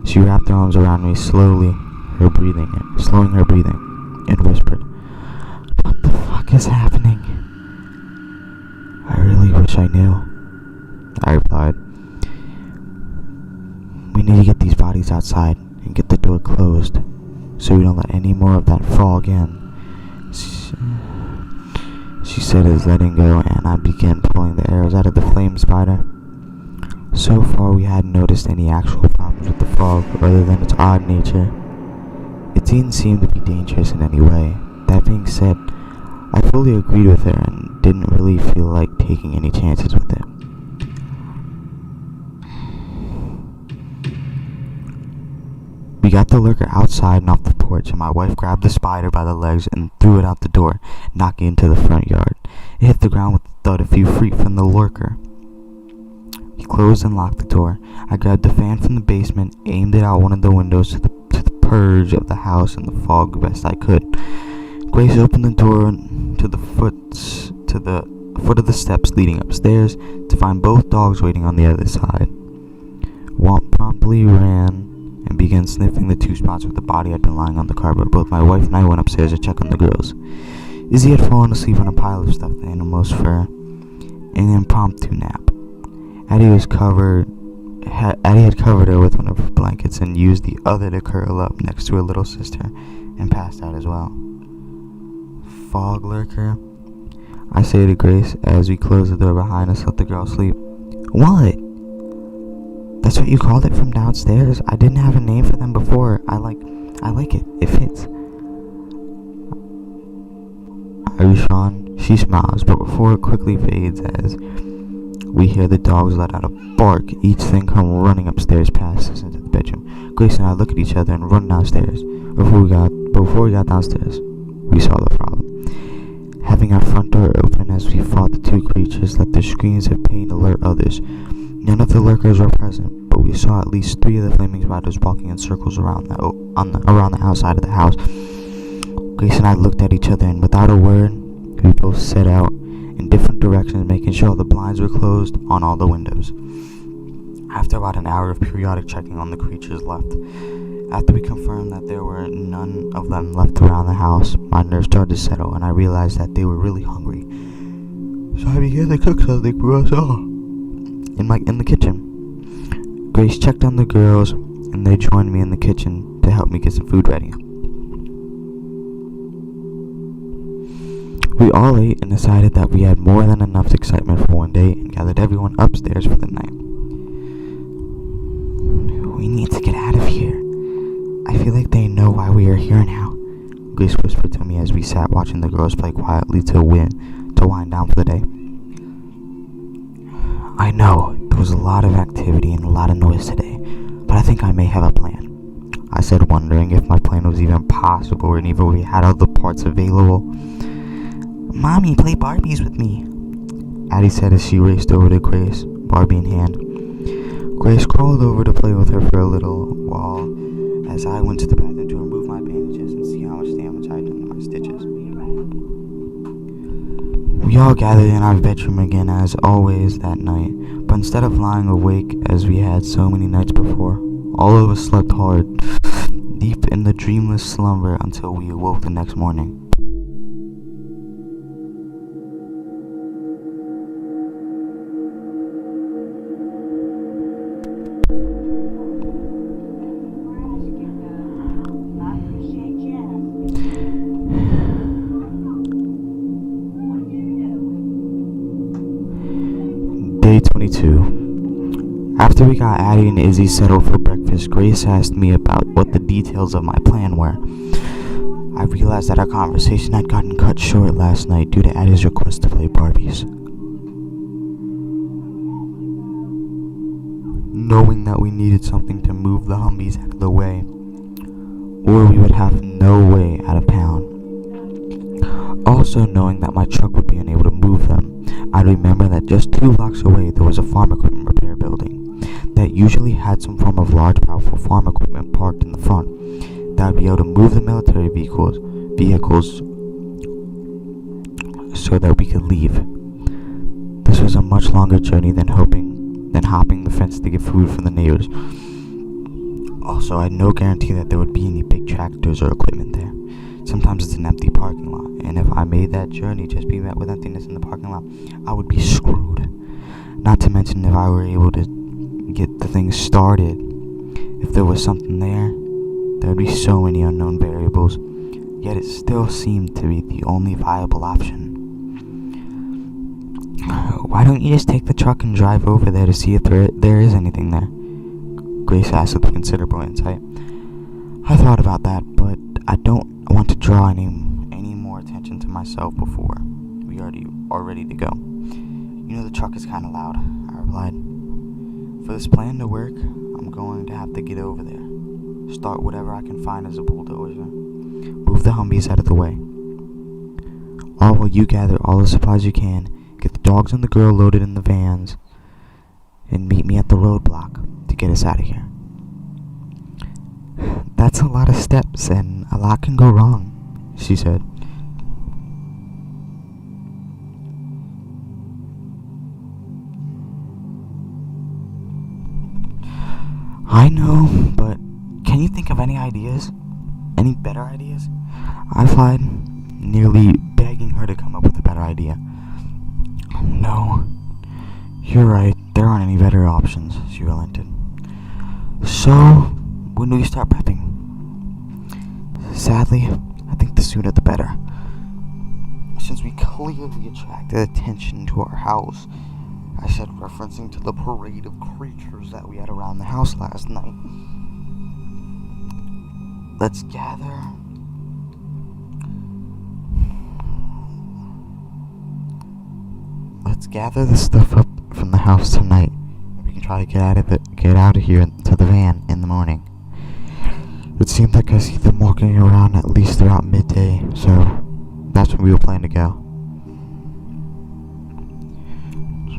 She wrapped her arms around me, slowing her breathing, and whispered, "What the fuck is happening?" "I really wish I knew," I replied. "We need to get these bodies outside and get the door closed so we don't let any more of that fog in," she said as letting go, and I began pulling the arrows out of the flame spider. So far we hadn't noticed any actual problems with the fog other than its odd nature. It didn't seem to be dangerous in any way. That being said, I fully agreed with her and didn't really feel like taking any chances with it. We got the lurker outside and off the porch, and my wife grabbed the spider by the legs and threw it out the door, knocking it into the front yard. It hit the ground with a thud a few feet from the lurker. We closed and locked the door. I grabbed a fan from the basement, aimed it out one of the windows to the purge of the house in the fog best I could. Grace opened the door to the foot of the steps leading upstairs to find both dogs waiting on the other side. Womp promptly ran and began sniffing the 2 spots where the body had been lying on the carpet. Both my wife and I went upstairs to check on the girls. Izzy had fallen asleep on a pile of stuffed animals for an impromptu nap. Addie had covered her with one of her blankets and used the other to curl up next to her little sister and passed out as well. "Fog lurker," I say to Grace as we close the door behind us, let the girl sleep. "What? That's what you called it from downstairs? I didn't have a name for them before. I like it. It fits." "Are you Sean?" She smiles, but before it quickly fades as we hear the dogs let out a bark, each thing come running upstairs past us into the bedroom. Grace and I look at each other and run downstairs. Before we got downstairs, we saw the problem. Having our front door open as we fought the 2 creatures let their screams of pain alert others. None of the lurkers were present, but we saw at least 3 of the flaming spiders walking in circles around the outside of the house. Grace and I looked at each other, and without a word, we both set out in different directions, making sure all the blinds were closed on all the windows. After about an hour of periodic checking on the creatures left, after we confirmed that there were none of them left around the house, my nerves started to settle, and I realized that they were really hungry. So I began to cook something for us all in the kitchen. Grace checked on the girls, and they joined me in the kitchen to help me get some food ready. We all ate and decided that we had more than enough excitement for one day and gathered everyone upstairs for the night. "We need to get out of here. I feel like they know why we are here now," Grace whispered to me as we sat watching the girls play quietly to wind down for the day. I know there was a lot of activity and a lot of noise today, but I think I may have a plan, I said, wondering if my plan was even possible and even if we had other parts available. Mommy, play Barbies with me, Addie said as she raced over to Grace, Barbie in hand. Grace crawled over to play with her for a little while as I went to the bathroom to remove my bandages and see how much damage I'd done to my stitches. We all gathered in our bedroom again as always that night, but instead of lying awake as we had so many nights before, all of us slept hard, deep in the dreamless slumber until we awoke the next morning. Day 22. After we got Addie and Izzy settled for breakfast, Grace asked me about what the details of my plan were. I realized that our conversation had gotten cut short last night due to Addie's request to play Barbies. Knowing that we needed something to move the Humvees out of the way, or we would have no way out of town. Also knowing that my truck would be unable to move them, I remember that just 2 blocks away there was a farm equipment repair building that usually had some form of large powerful farm equipment parked in the front that would be able to move the military vehicles so that we could leave. This was a much longer journey than hopping the fence to get food from the neighbors. Also, I had no guarantee that there would be any big tractors or equipment there. Sometimes it's an empty parking lot, and if I made that journey just be met with emptiness in the parking lot, I would be screwed. Not to mention if I were able to get the thing started, if there was something there would be so many unknown variables, yet it still seemed to be the only viable option. Why don't you just take the truck and drive over there to see if there is anything there? Grace asked with considerable insight. I thought about that, but I don't want to draw any more attention to myself before we are ready to go. You know the truck is kind of loud, I replied. For this plan to work, I'm going to have to get over there. Start whatever I can find as a bulldozer. Move the Humvees out of the way. All while you gather all the supplies you can, get the dogs and the girl loaded in the vans, and meet me at the roadblock to get us out of here. That's a lot of steps, and a lot can go wrong, she said. I know, but can you think of any ideas? Any better ideas? I replied, nearly begging her to come up with a better idea. No, you're right, there aren't any better options, she relented. So, when do we start prepping? Sadly, I think the sooner the better. Since we clearly attracted attention to our house, I said, referencing to the parade of creatures that we had around the house last night. Let's gather the stuff up from the house tonight. We can try to get out of here to the van in the morning. It seemed like I see them walking around at least throughout midday, so that's when we will plan to go.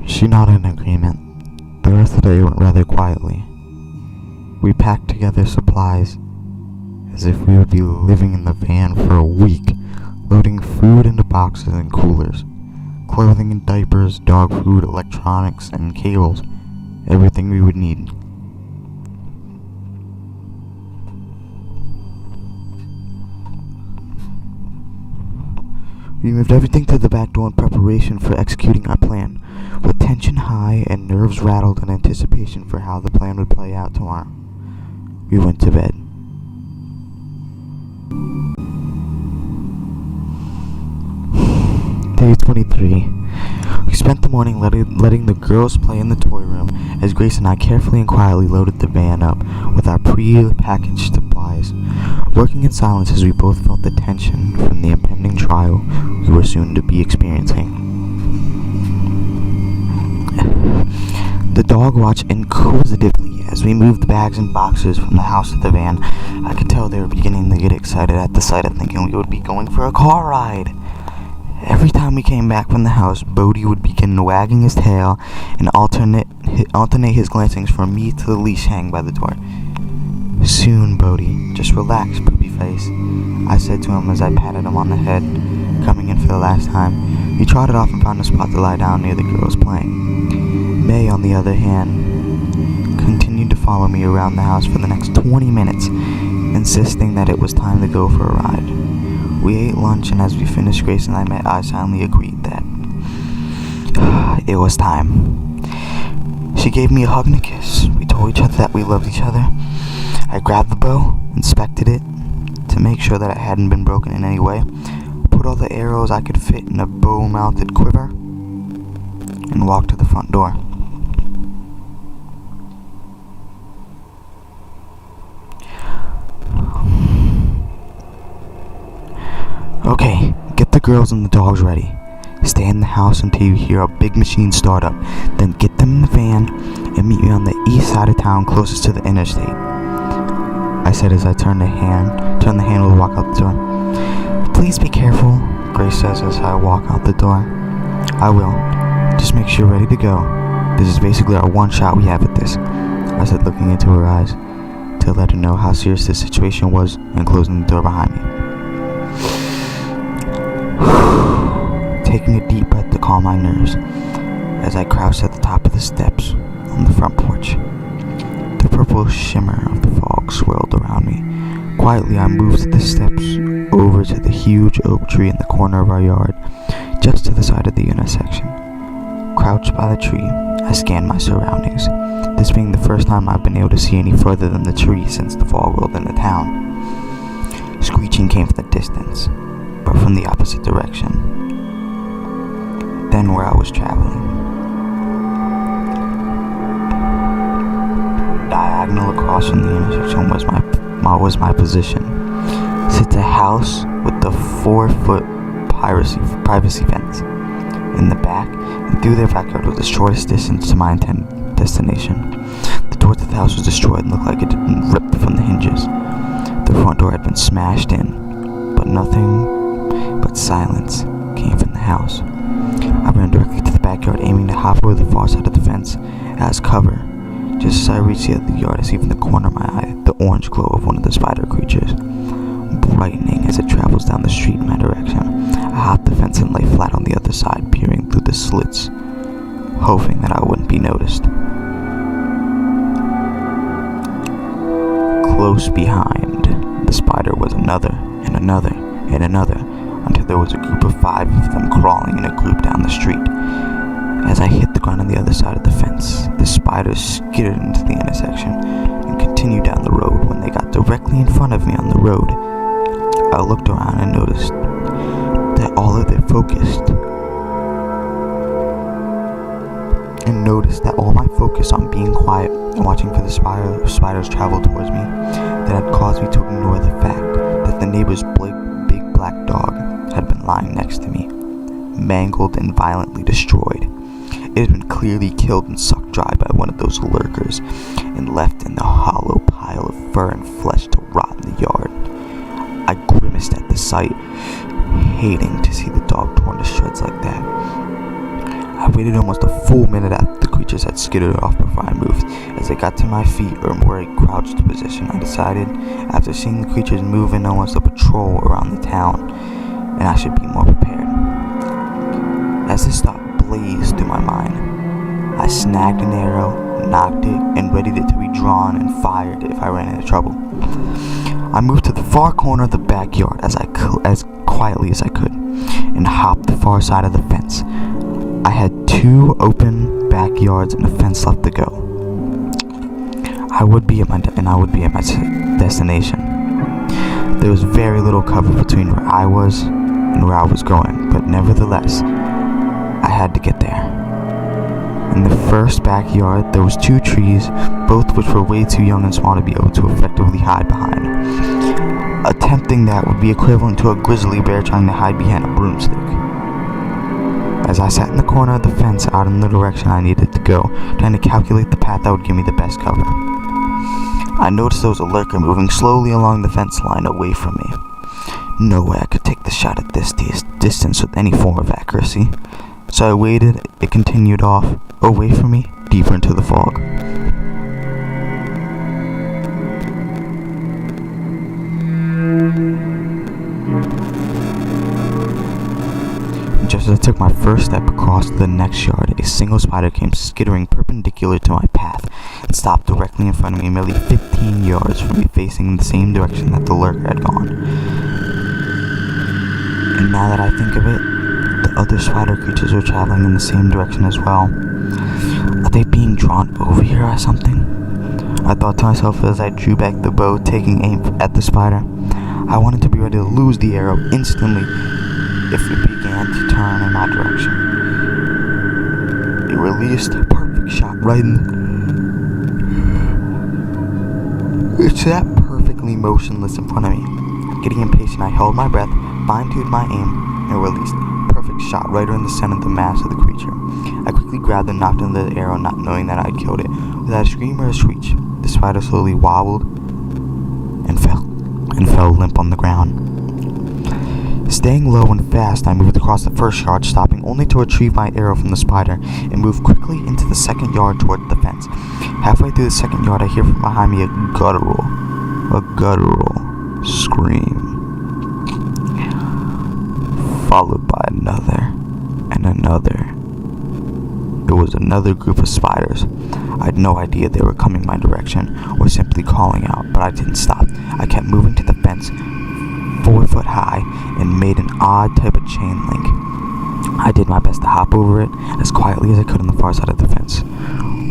She nodded in agreement. The rest of the day went rather quietly. We packed together supplies as if we would be living in the van for a week, loading food into boxes and coolers, clothing and diapers, dog food, electronics, and cables, everything we would need. We moved everything to the back door in preparation for executing our plan, with tension high and nerves rattled in anticipation for how the plan would play out tomorrow. We went to bed. Day 23. We spent the morning letting the girls play in the toy room as Grace and I carefully and quietly loaded the van up with our pre-packaged supplies, working in silence as we both felt the tension from the impending trial we were soon to be experiencing. The dog watched inquisitively as we moved the bags and boxes from the house to the van. I could tell they were beginning to get excited at the sight of thinking we would be going for a car ride. Every time we came back from the house, Bodhi would begin wagging his tail and alternate his glancings from me to the leash hanging by the door. "Soon, Bodhi. Just relax, poopy face," I said to him as I patted him on the head, coming in for the last time. He trotted off and found a spot to lie down near the girls playing. May, on the other hand, continued to follow me around the house for the next 20 minutes, insisting that it was time to go for a ride. We ate lunch, and as we finished, Grace and I met eyes silently agreed that it was time. She gave me a hug and a kiss. We told each other that we loved each other. I grabbed the bow, inspected it to make sure that it hadn't been broken in any way, put all the arrows I could fit in a bow-mounted quiver, and walked to the front door. "Okay, get the girls and the dogs ready. Stay in the house until you hear a big machine start up. Then get them in the van and meet me on the east side of town closest to the interstate," I said as I turned the handle to walk out the door. "Please be careful," Grace says as I walk out the door. "I will. Just make sure you're ready to go. This is basically our one shot we have at this," I said, looking into her eyes to let her know how serious the situation was and closing the door behind me. Taking a deep breath to calm my nerves as I crouched at the top of the steps on the front porch. The purple shimmer of the fog swirled around me. Quietly, I moved the steps over to the huge oak tree in the corner of our yard, just to the side of the intersection. Crouched by the tree, I scanned my surroundings, this being the first time I've been able to see any further than the tree since the fog rolled into town. Screeching came from the distance, but from the opposite direction than where I was traveling. Diagonal across from the intersection was my position. Sits a house with the 4-foot privacy fence. In the back and through their backyard was the shortest distance to my intended destination. The door to the house was destroyed and looked like it had been ripped from the hinges. The front door had been smashed in, but nothing but silence came from the house. I ran directly to the backyard, aiming to hop over the far side of the fence as cover. Just as I reached the other yard, I see from the corner of my eye the orange glow of one of the spider creatures, brightening as it travels down the street in my direction. I hopped the fence and lay flat on the other side, peering through the slits, hoping that I wouldn't be noticed. Close behind, the spider was another, and another, and another, until there was a group of 5 of them crawling in a group down the street. As I hit the ground on the other side of the fence, the spiders skidded into the intersection and continued down the road. When they got directly in front of me on the road, I looked around and noticed that all my focus on being quiet and watching for the spiders travel towards me, that had caused me to ignore the fact that the neighbor's big black dog had been lying next to me, mangled and violently destroyed. It had been clearly killed and sucked dry by one of those lurkers and left in the hollow pile of fur and flesh to rot in the yard. I grimaced at the sight, hating to see the dog torn to shreds like that. I waited almost a full minute after the creatures had skidded off before I moved. As I got to my feet, or more a crouched position, I decided, after seeing the creatures move in almost a patrol around the town, and I should be more prepared. As this thought blazed through my mind, I snagged an arrow, nocked it, and readied it to be drawn and fired if I ran into trouble. I moved to the far corner of the backyard as quietly as I could, and hopped the far side of the fence. I had 2 open backyards and a fence left to go. I would be at my destination. There was very little cover between where I was and where I was going, but nevertheless, I had to get there. In the first backyard, there was 2 trees, both which were way too young and small to be able to effectively hide behind. Attempting that would be equivalent to a grizzly bear trying to hide behind a broomstick. As I sat in the corner of the fence out in the direction I needed to go, trying to calculate the path that would give me the best cover, I noticed there was a lurker moving slowly along the fence line away from me. No way I could take the shot at this distance with any form of accuracy. So I waited. It continued off, away from me, deeper into the fog. Just as I took my first step across the next yard, a single spider came skittering perpendicular to my path and stopped directly in front of me, merely 15 yards from me, facing in the same direction that the lurker had gone. And now that I think of it, the other spider creatures were traveling in the same direction as well. Are they being drawn over here or something? I thought to myself as I drew back the bow, taking aim at the spider. I wanted to be ready to lose the arrow instantly if it began to turn in my direction. It released a perfect shot right in It's that perfectly motionless in front of me. Getting impatient, I held my breath, fine-tuned my aim, and released a perfect shot right in the center of the mass of the creature. I quickly grabbed and knocked into the arrow, not knowing that I'd killed it. Without a scream or a screech, the spider slowly wobbled and fell limp on the ground. Staying low and fast, I moved across the first yard, stopping only to retrieve my arrow from the spider, and moved quickly into the second yard toward the fence. Halfway through the second yard, I hear from behind me a guttural scream, followed by another and another. It was another group of spiders. I had no idea they were coming my direction or simply calling out, but I didn't stop. I kept moving to the fence, 4 foot high, and made an odd type of chain link. I did my best to hop over it as quietly as I could on the far side of the fence,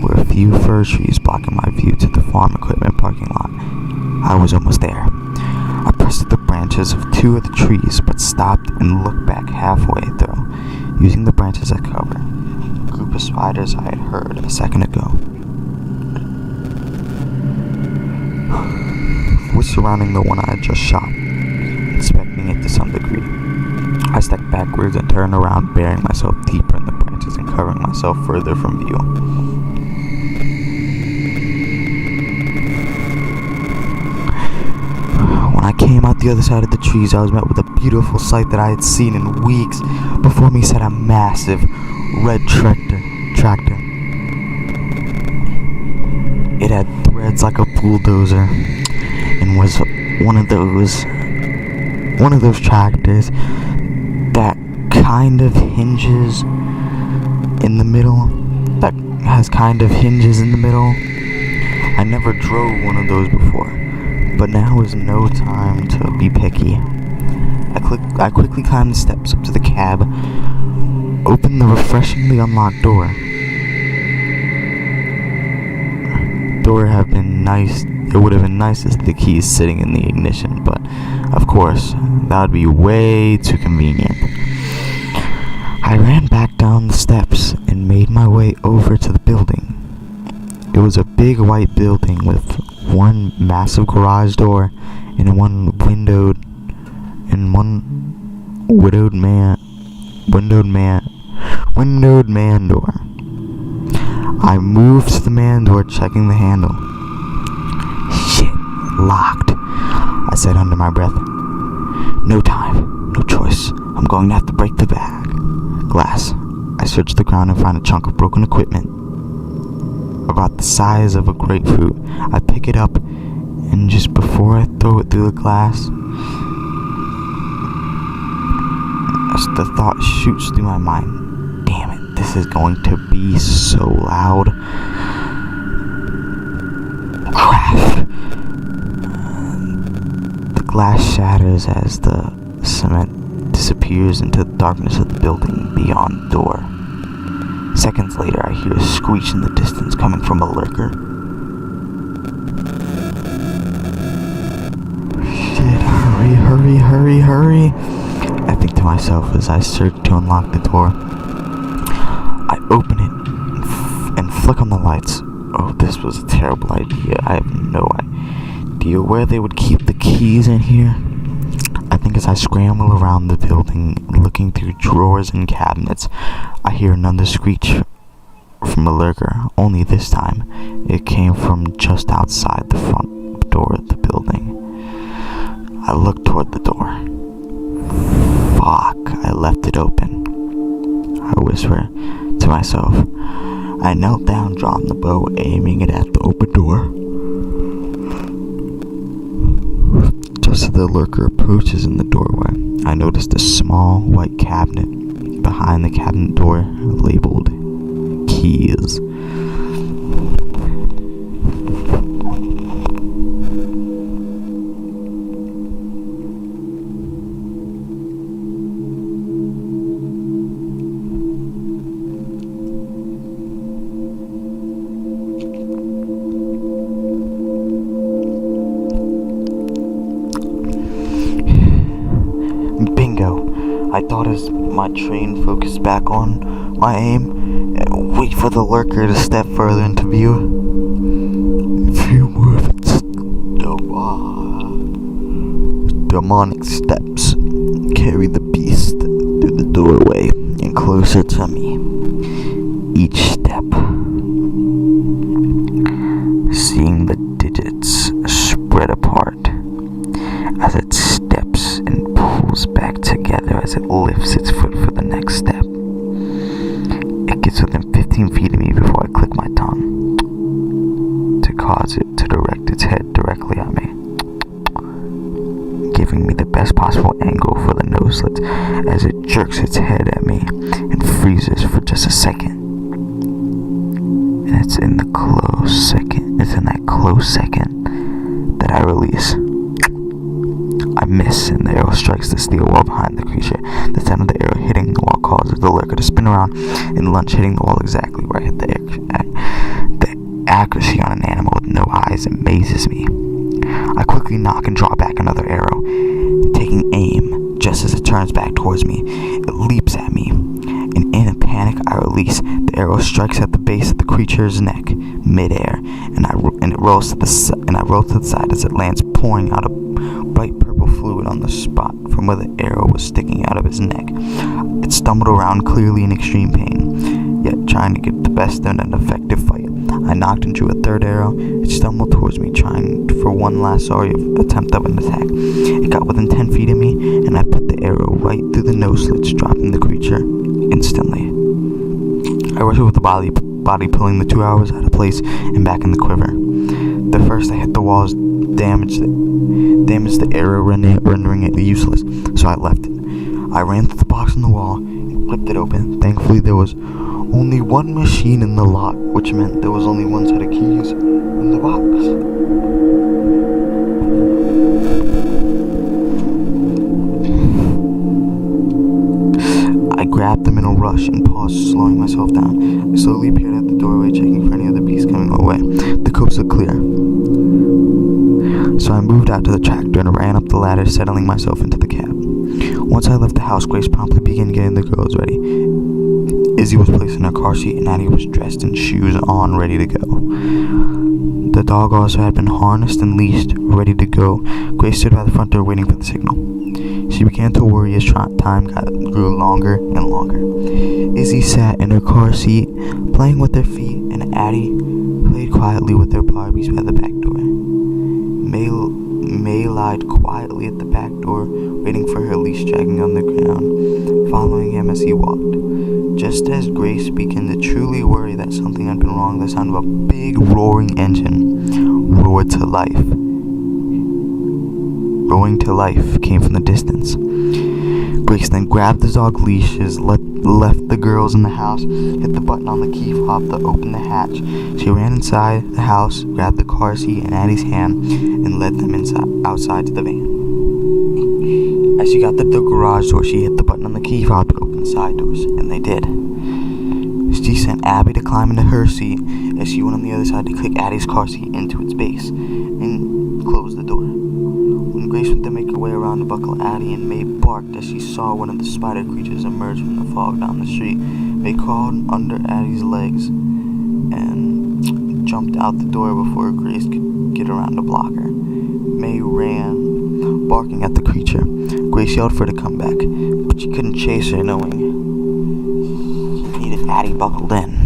where a few fir trees blocking my view to the farm equipment parking lot. I was almost there. I pressed at the branches of 2 of the trees, but stopped and looked back halfway through, using the branches as cover. A group of spiders I had heard a second ago was surrounding the one I had just shot, inspecting it to some degree. I stepped backwards and turned around, burying myself deeper in the branches and covering myself further from view. When I came out the other side of the trees, I was met with a beautiful sight that I had seen in weeks. Before me sat a massive red tractor. It had threads like a bulldozer and was one of those tractors that kind of hinges in the middle. That has kind of hinges in the middle. I never drove one of those before, but now is no time to be picky. I quickly climbed the steps up to the cab, opened the refreshingly unlocked door. Door had been nice. It would have been nice if the keys sitting in the ignition, but of course, that would be way too convenient. I ran back down the steps and made my way over to the building. It was a big white building with one massive garage door and one windowed man door. I moved to the man door, checking the handle. Shit, locked, I said under my breath. No time, no choice. I'm going to have to break the glass. I searched the ground and found a chunk of broken equipment about the size of a grapefruit. I pick it up, and just before I throw it through the glass, the thought shoots through my mind. Damn it, this is going to be so loud. Crash! The glass shatters as the cement disappears into the darkness of the building beyond the door. Seconds later, I hear a screech in the distance coming from a lurker. Shit, hurry. I think to myself as I search to unlock the door. open it and flick on the lights. Oh, this was a terrible idea. I have no idea where they would keep the keys in here. I think as I scramble around the building, looking through drawers and cabinets, I hear another screech from a lurker, only this time it came from just outside the front door of the building. I looked toward the door. Fuck, I left it open. I whisper to myself. I knelt down, drawing the bow, aiming it at the open door. Just as the lurker approaches in the doorway, I noticed a small white cabinet behind the cabinet door labeled keys. Bingo! I thought as my train focused back on my aim, wait for the lurker to step further into view. A few more of its demonic steps carry the beast through the doorway and closer to me. Each step, seeing the digits spread apart as it steps and pulls back together as it lifts its foot for the next step. It gets within 15 feet of me before I click my tongue to cause it to direct its head directly at me, giving me the best possible angle for the nose slit as it jerks its head at me and freezes for just a second. And it's in that close second that I release. I miss, and the arrow strikes the steel wall behind the creature. The sound of the arrow hitting the wall causes the lurker to spin around and lunge, hitting the wall exactly where I hit the accuracy on an animal with no eyes amazes me. I quickly knock and draw back another arrow, taking aim. Just as it turns back towards me, it leaps at me, and in a panic, I release. The arrow strikes at the base of the creature's neck, midair, and it rolls to the side as it lands, pouring out a bright purple fluid on the spot from where the arrow was sticking out of his neck. It stumbled around, clearly in extreme pain, yet trying to get the best in an effective fight. I knocked and drew a third arrow. It stumbled towards me, trying for one last sorry attempt of an attack. It got within 10 feet of me, and I put the arrow right through the nose slits, dropping the creature instantly. I rushed with the body pulling the 2 arrows out of place and back in the quiver. The first I hit the walls damaged the arrow, rendering it useless, so I left it. I ran through the box on the wall and flipped it open. Thankfully, there was only one machine in the lot, which meant there was only one set of keys in the box. I grabbed them in a rush and paused, slowing myself down. I slowly peered at the doorway, checking for any other beasts coming our way. The coast looked clear, so I moved out to the tractor and ran up the ladder, settling myself into the cab. Once I left the house, Grace promptly began getting the girls ready. Izzy was placed in her car seat, and Addie was dressed and shoes on, ready to go. The dog also had been harnessed and leashed, ready to go. Grace stood by the front door waiting for the signal. She began to worry as time grew longer and longer. Izzy sat in her car seat, playing with her feet, and Addie played quietly with her Barbies by the back door. May lied quietly at the back door, waiting for her leash dragging on the ground, following him as he walked. Just as Grace began to truly worry that something had been wrong, the sound of a big roaring engine roared to life. Roaring to life came from the distance. Grace then grabbed the dog leashes, left the girls in the house, hit the button on the key fob to open the hatch. She ran inside the house, grabbed the car seat in Addie's hand, and led them outside to the van. As she got to the garage door, she hit the button on the key fob to open the side doors, and they did. She sent Abby to climb into her seat as she went on the other side to click Addie's car seat into its base and close the door. When Grace to make her way around the buckle alley, and May barked as she saw one of the spider creatures emerge from the fog down the street. May crawled under Addie's legs and jumped out the door before Grace could get around to block her. May ran, barking at the creature. Grace yelled for her to come back, but she couldn't chase her, knowing she needed Addie buckled in.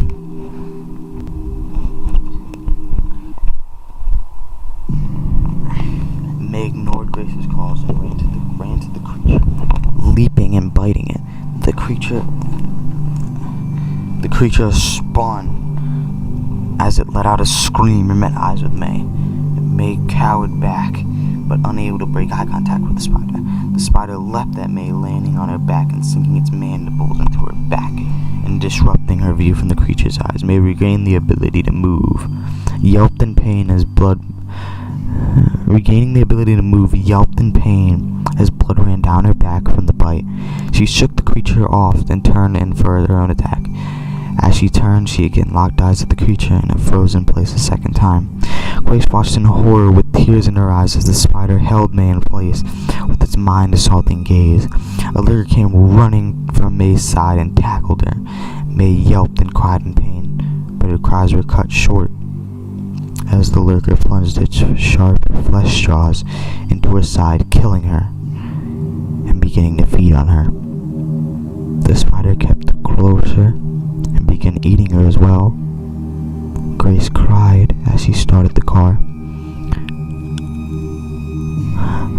May ignored Grace's calls and ran to the creature, leaping and biting it. The creature spun as it let out a scream and met eyes with May. May cowered back, but unable to break eye contact with the spider. The spider leapt at May, landing on her back and sinking its mandibles into her back and disrupting her view from the creature's eyes. May regained the ability to move, yelped in pain as blood ran down her back from the bite. She shook the creature off and turned in for her own attack. As she turned, she again locked eyes with the creature and it froze in place a second time. Grace watched in horror with tears in her eyes as the spider held May in place with its mind-assaulting gaze. A lurker came running from May's side and tackled her. May yelped and cried in pain, but her cries were cut short as the lurker plunged its sharp flesh straws into her side, killing her and beginning to feed on her. The spider kept closer and began eating her as well. Grace cried as she started the car.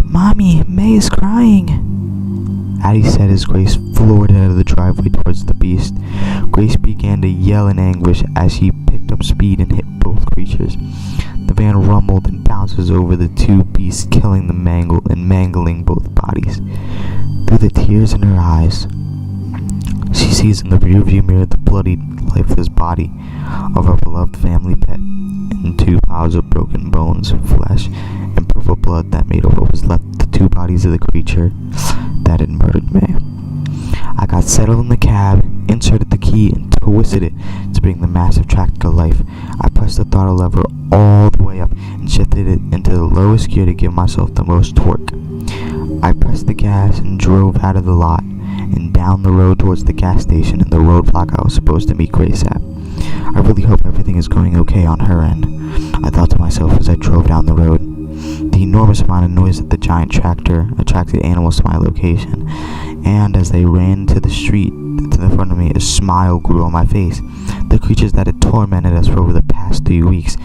"Mommy, May is crying," Addie said as Grace floored out of the driveway towards the beast. Grace began to yell in anguish as she picked up speed and hit both creatures. The van rumbled and bounces over the two beasts, killing them and mangling both bodies. Through the tears in her eyes, she sees in the rearview mirror the bloodied, lifeless body of her beloved family pet and two piles of broken bones, flesh, and purple blood that made up what was left of the two bodies of the creature that had murdered May. I got settled in the cab, inserted the key, and twisted it to bring the massive tractor to life. I pressed the throttle lever all the way up and shifted it into the lowest gear to give myself the most torque. I pressed the gas and drove out of the lot and down the road towards the gas station and the roadblock I was supposed to meet Grace at. I really hope everything is going okay on her end, I thought to myself as I drove down the road. The enormous amount of noise at the giant tractor attracted animals to my location, and as they ran to the street to the front of me, a smile grew on my face. The creatures that had tormented us for over the past 3 weeks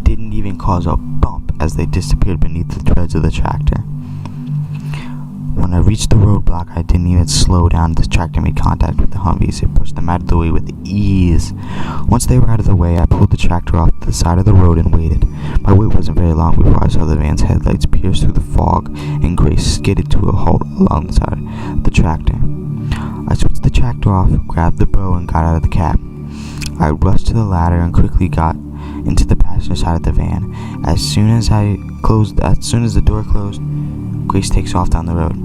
didn't even cause a bump as they disappeared beneath the treads of the tractor. When I reached the roadblock, I didn't even slow down. The tractor made contact with the Humvees. It pushed them out of the way with ease. Once they were out of the way, I pulled the tractor off to the side of the road and waited. My wait wasn't very long before I saw the van's headlights pierce through the fog and Grace skidded to a halt along the side of the tractor. I switched the tractor off, grabbed the bow, and got out of the cab. I rushed to the ladder and quickly got into the passenger side of the van. As soon as the door closed, Grace takes off down the road.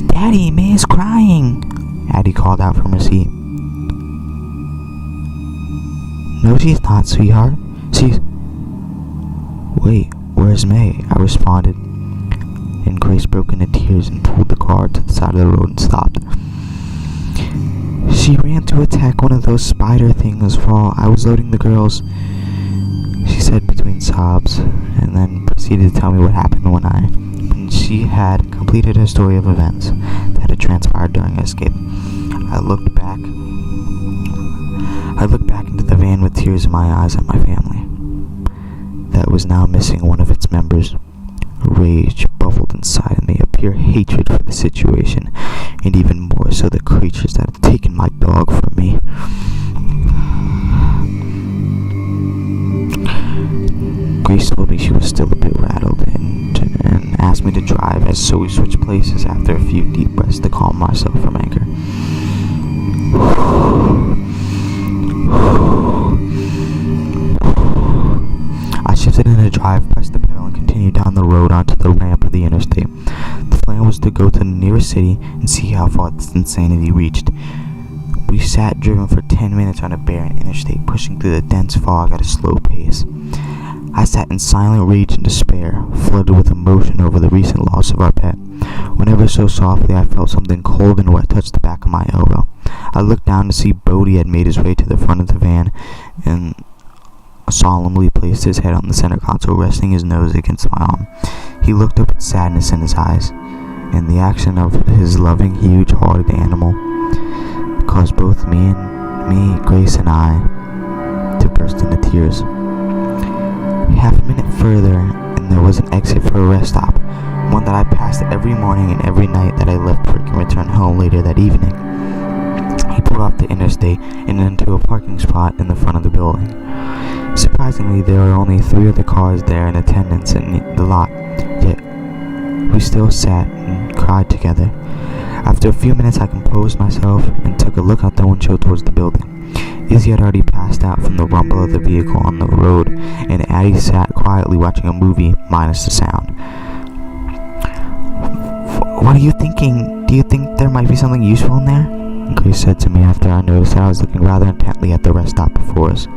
"Daddy, May is crying," Addie called out from her seat. "No, she's not, sweetheart. Wait, where's May?" I responded, and Grace broke into tears and pulled the car to the side of the road and stopped. "She ran to attack one of those spider things while I was loading the girls," she said between sobs, and then proceeded to tell me what happened when she had completed her story of events that had transpired during her escape. I looked back into the van with tears in my eyes at my family that was now missing one of its members. Rage bubbled inside of me, a pure hatred for the situation, and even more so the creatures that had taken my dog from me. Grace told me she was still a bit rattled and asked me to drive, so we switched places after a few deep breaths to calm myself from anger. I shifted into drive, pressed the pedal, and continued down the road onto the ramp of the interstate. The plan was to go to the nearest city and see how far this insanity reached. We sat driven for 10 minutes on a barren interstate, pushing through the dense fog at a slow pace. I sat in silent rage and despair, flooded with emotion over the recent loss of our pet. Whenever so softly, I felt something cold and wet touch the back of my elbow. I looked down to see Bodhi had made his way to the front of the van and solemnly placed his head on the center console, resting his nose against my arm. He looked up with sadness in his eyes, and the action of his loving, huge-hearted animal caused both me, Grace, and I to burst into tears. Half a minute further, and there was an exit for a rest stop, one that I passed every morning and every night that I left work and returned home later that evening. He pulled off the interstate and into a parking spot in the front of the building. Surprisingly, there were only 3 other cars there in attendance in the lot, yet we still sat and cried together. After a few minutes, I composed myself and took a look out the windshield towards the building. Izzy had already passed out from the rumble of the vehicle on the road, and Addie sat quietly watching a movie, minus the sound. "What are you thinking? Do you think there might be something useful in there?" Grace said to me after I noticed that I was looking rather intently at the rest stop before us.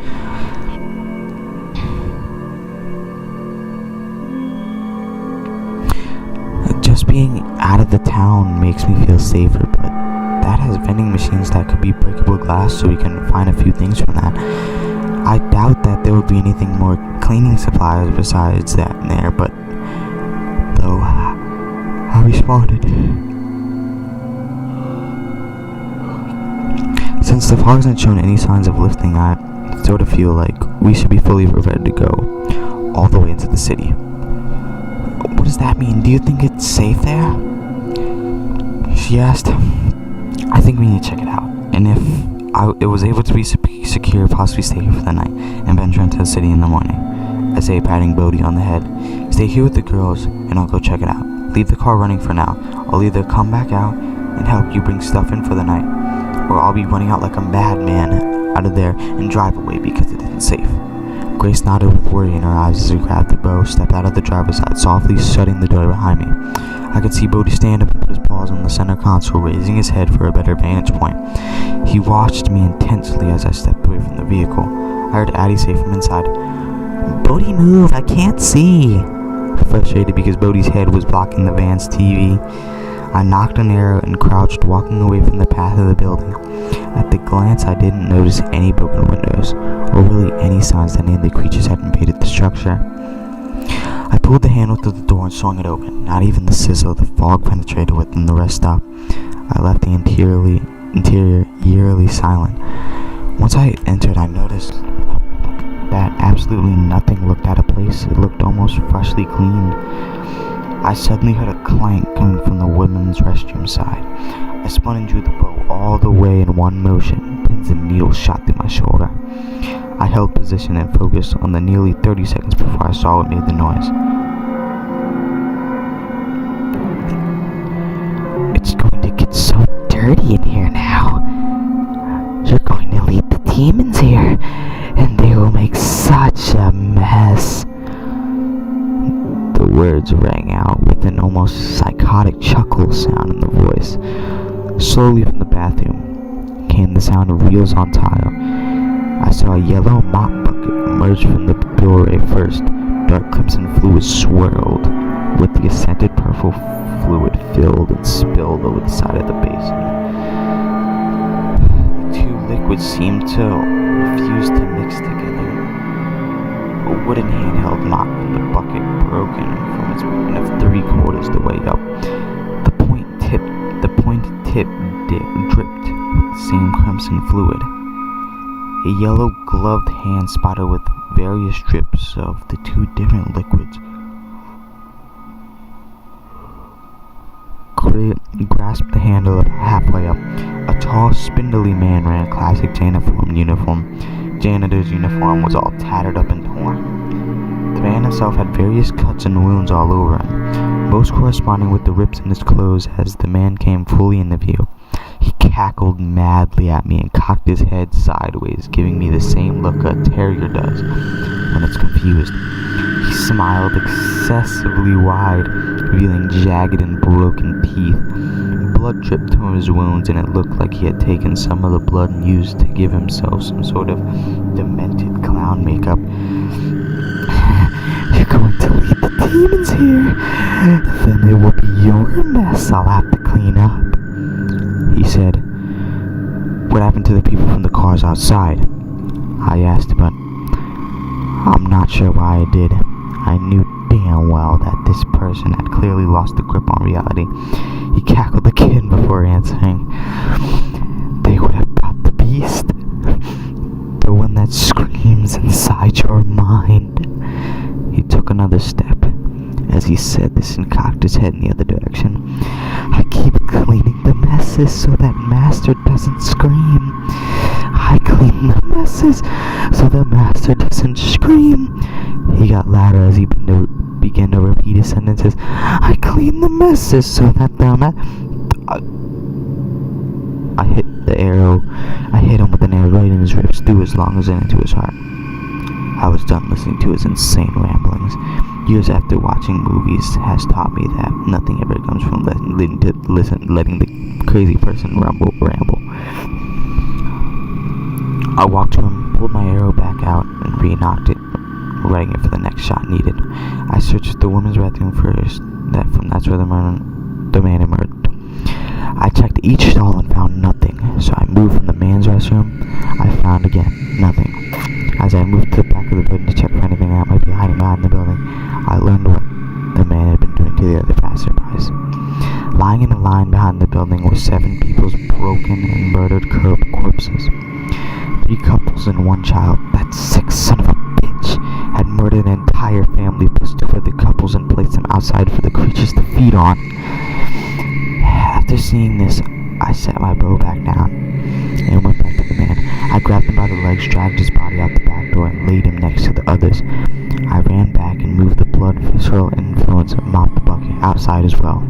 Just being out of the town makes me feel safer, but that has vending machines that could be breakable glass, so we can find a few things from that. I doubt that there would be anything more cleaning supplies besides that in there, but though I responded. Since the fog hasn't shown any signs of lifting, I sort of feel like we should be fully prepared to go all the way into the city. "What does that mean? Do you think it's safe there?" she asked. "I think we need to check it out, and if it was able to be secure, possibly stay here for the night, and venture into the city in the morning," I say, patting Bodhi on the head. "Stay here with the girls, and I'll go check it out. Leave the car running for now. I'll either come back out and help you bring stuff in for the night, or I'll be running out like a madman out of there and drive away because it isn't safe." Grace nodded with worry in her eyes as we grabbed the bow, stepped out of the driver's side, softly shutting the door behind me. I could see Bodhi stand up and put his paws on the center console, raising his head for a better vantage point. He watched me intensely as I stepped away from the vehicle. I heard Addie say from inside, "Bodhi, move, I can't see." Frustrated because Bodhi's head was blocking the van's TV, I knocked an arrow and crouched, walking away from the path of the building. At the glance, I didn't notice any broken windows, or really any signs that any of the creatures had invaded the structure. I pulled the handle to the door and swung it open. Not even the sizzle of the fog penetrated within the rest stop. I left the interior eerily silent. Once I entered, I noticed that absolutely nothing looked out of place. It looked almost freshly cleaned. I suddenly heard a clank coming from the women's restroom side. I spun and drew the bow all the way in one motion. Pins and needles shot through my shoulder. I held position and focused on the nearly 30 seconds before I saw what made the noise. "It's going to get so dirty in here now. You're going to lead the demons here, and they will make such a mess." The words rang out with an almost psychotic chuckle sound in the voice. Slowly from the bathroom came the sound of wheels on tile. I saw a yellow mop bucket emerge from the doorway first. Dark crimson fluid swirled, with the scented purple fluid filled and spilled over the side of the basin. The two liquids seemed to refuse to mix together. A wooden handheld mop from the bucket, broken from its point of 3/4 the way up. The pointed tip dripped with the same crimson fluid. A yellow gloved hand spotted with various drips of the 2 different liquids grasped the handle halfway up. A tall, spindly man ran a classic janitor's uniform was all tattered up and torn. The man himself had various cuts and wounds all over him, most corresponding with the rips in his clothes. As the man came fully into view, he cackled madly at me and cocked his head sideways, giving me the same look a terrier does when it's confused. He smiled excessively wide, revealing jagged and broken teeth. Blood dripped from his wounds, and it looked like he had taken some of the blood and used to give himself some sort of demented clown makeup. demons here, then it will be your mess I'll have to clean up. He said, "What happened to the people from the cars outside?" I asked, but I'm not sure why I did. I knew damn well that this person had clearly lost the grip on reality. He cackled again before answering. "They would have brought the beast. The one that screams inside your mind." He took another step. As he said this and cocked his head in the other direction. "I keep cleaning the messes so that Master doesn't scream. I clean the messes so that Master doesn't scream." He got louder as he began to repeat his sentences. "I clean the messes so that the I hit him with an arrow right in his ribs, through his lungs and into his heart. I was done listening to his insane ramblings. Years after watching movies has taught me that nothing ever comes from letting the crazy person ramble. I walked to him, pulled my arrow back out, and re-knocked it, readying it for the next shot needed. I searched the women's bathroom first. That's where the man emerged. I checked each stall and found nothing, so I moved from the man's restroom. I found again nothing. As I moved to the back of the building to check for anything that might be hiding behind the building, I learned what the man had been doing to the other passerbys. Lying in a line behind the building were 7 people's broken and murdered corpses. 3 couples and 1 child. That sick son of a bitch had murdered an entire family, plus 2 other couples, and placed them outside for the creatures to feed on. After seeing this, I set my bow back down and went back to the man. I grabbed him by the legs, dragged his body out the back door, and laid him next to the others. I ran back and moved the blood visceral influence of mop the bucket outside as well.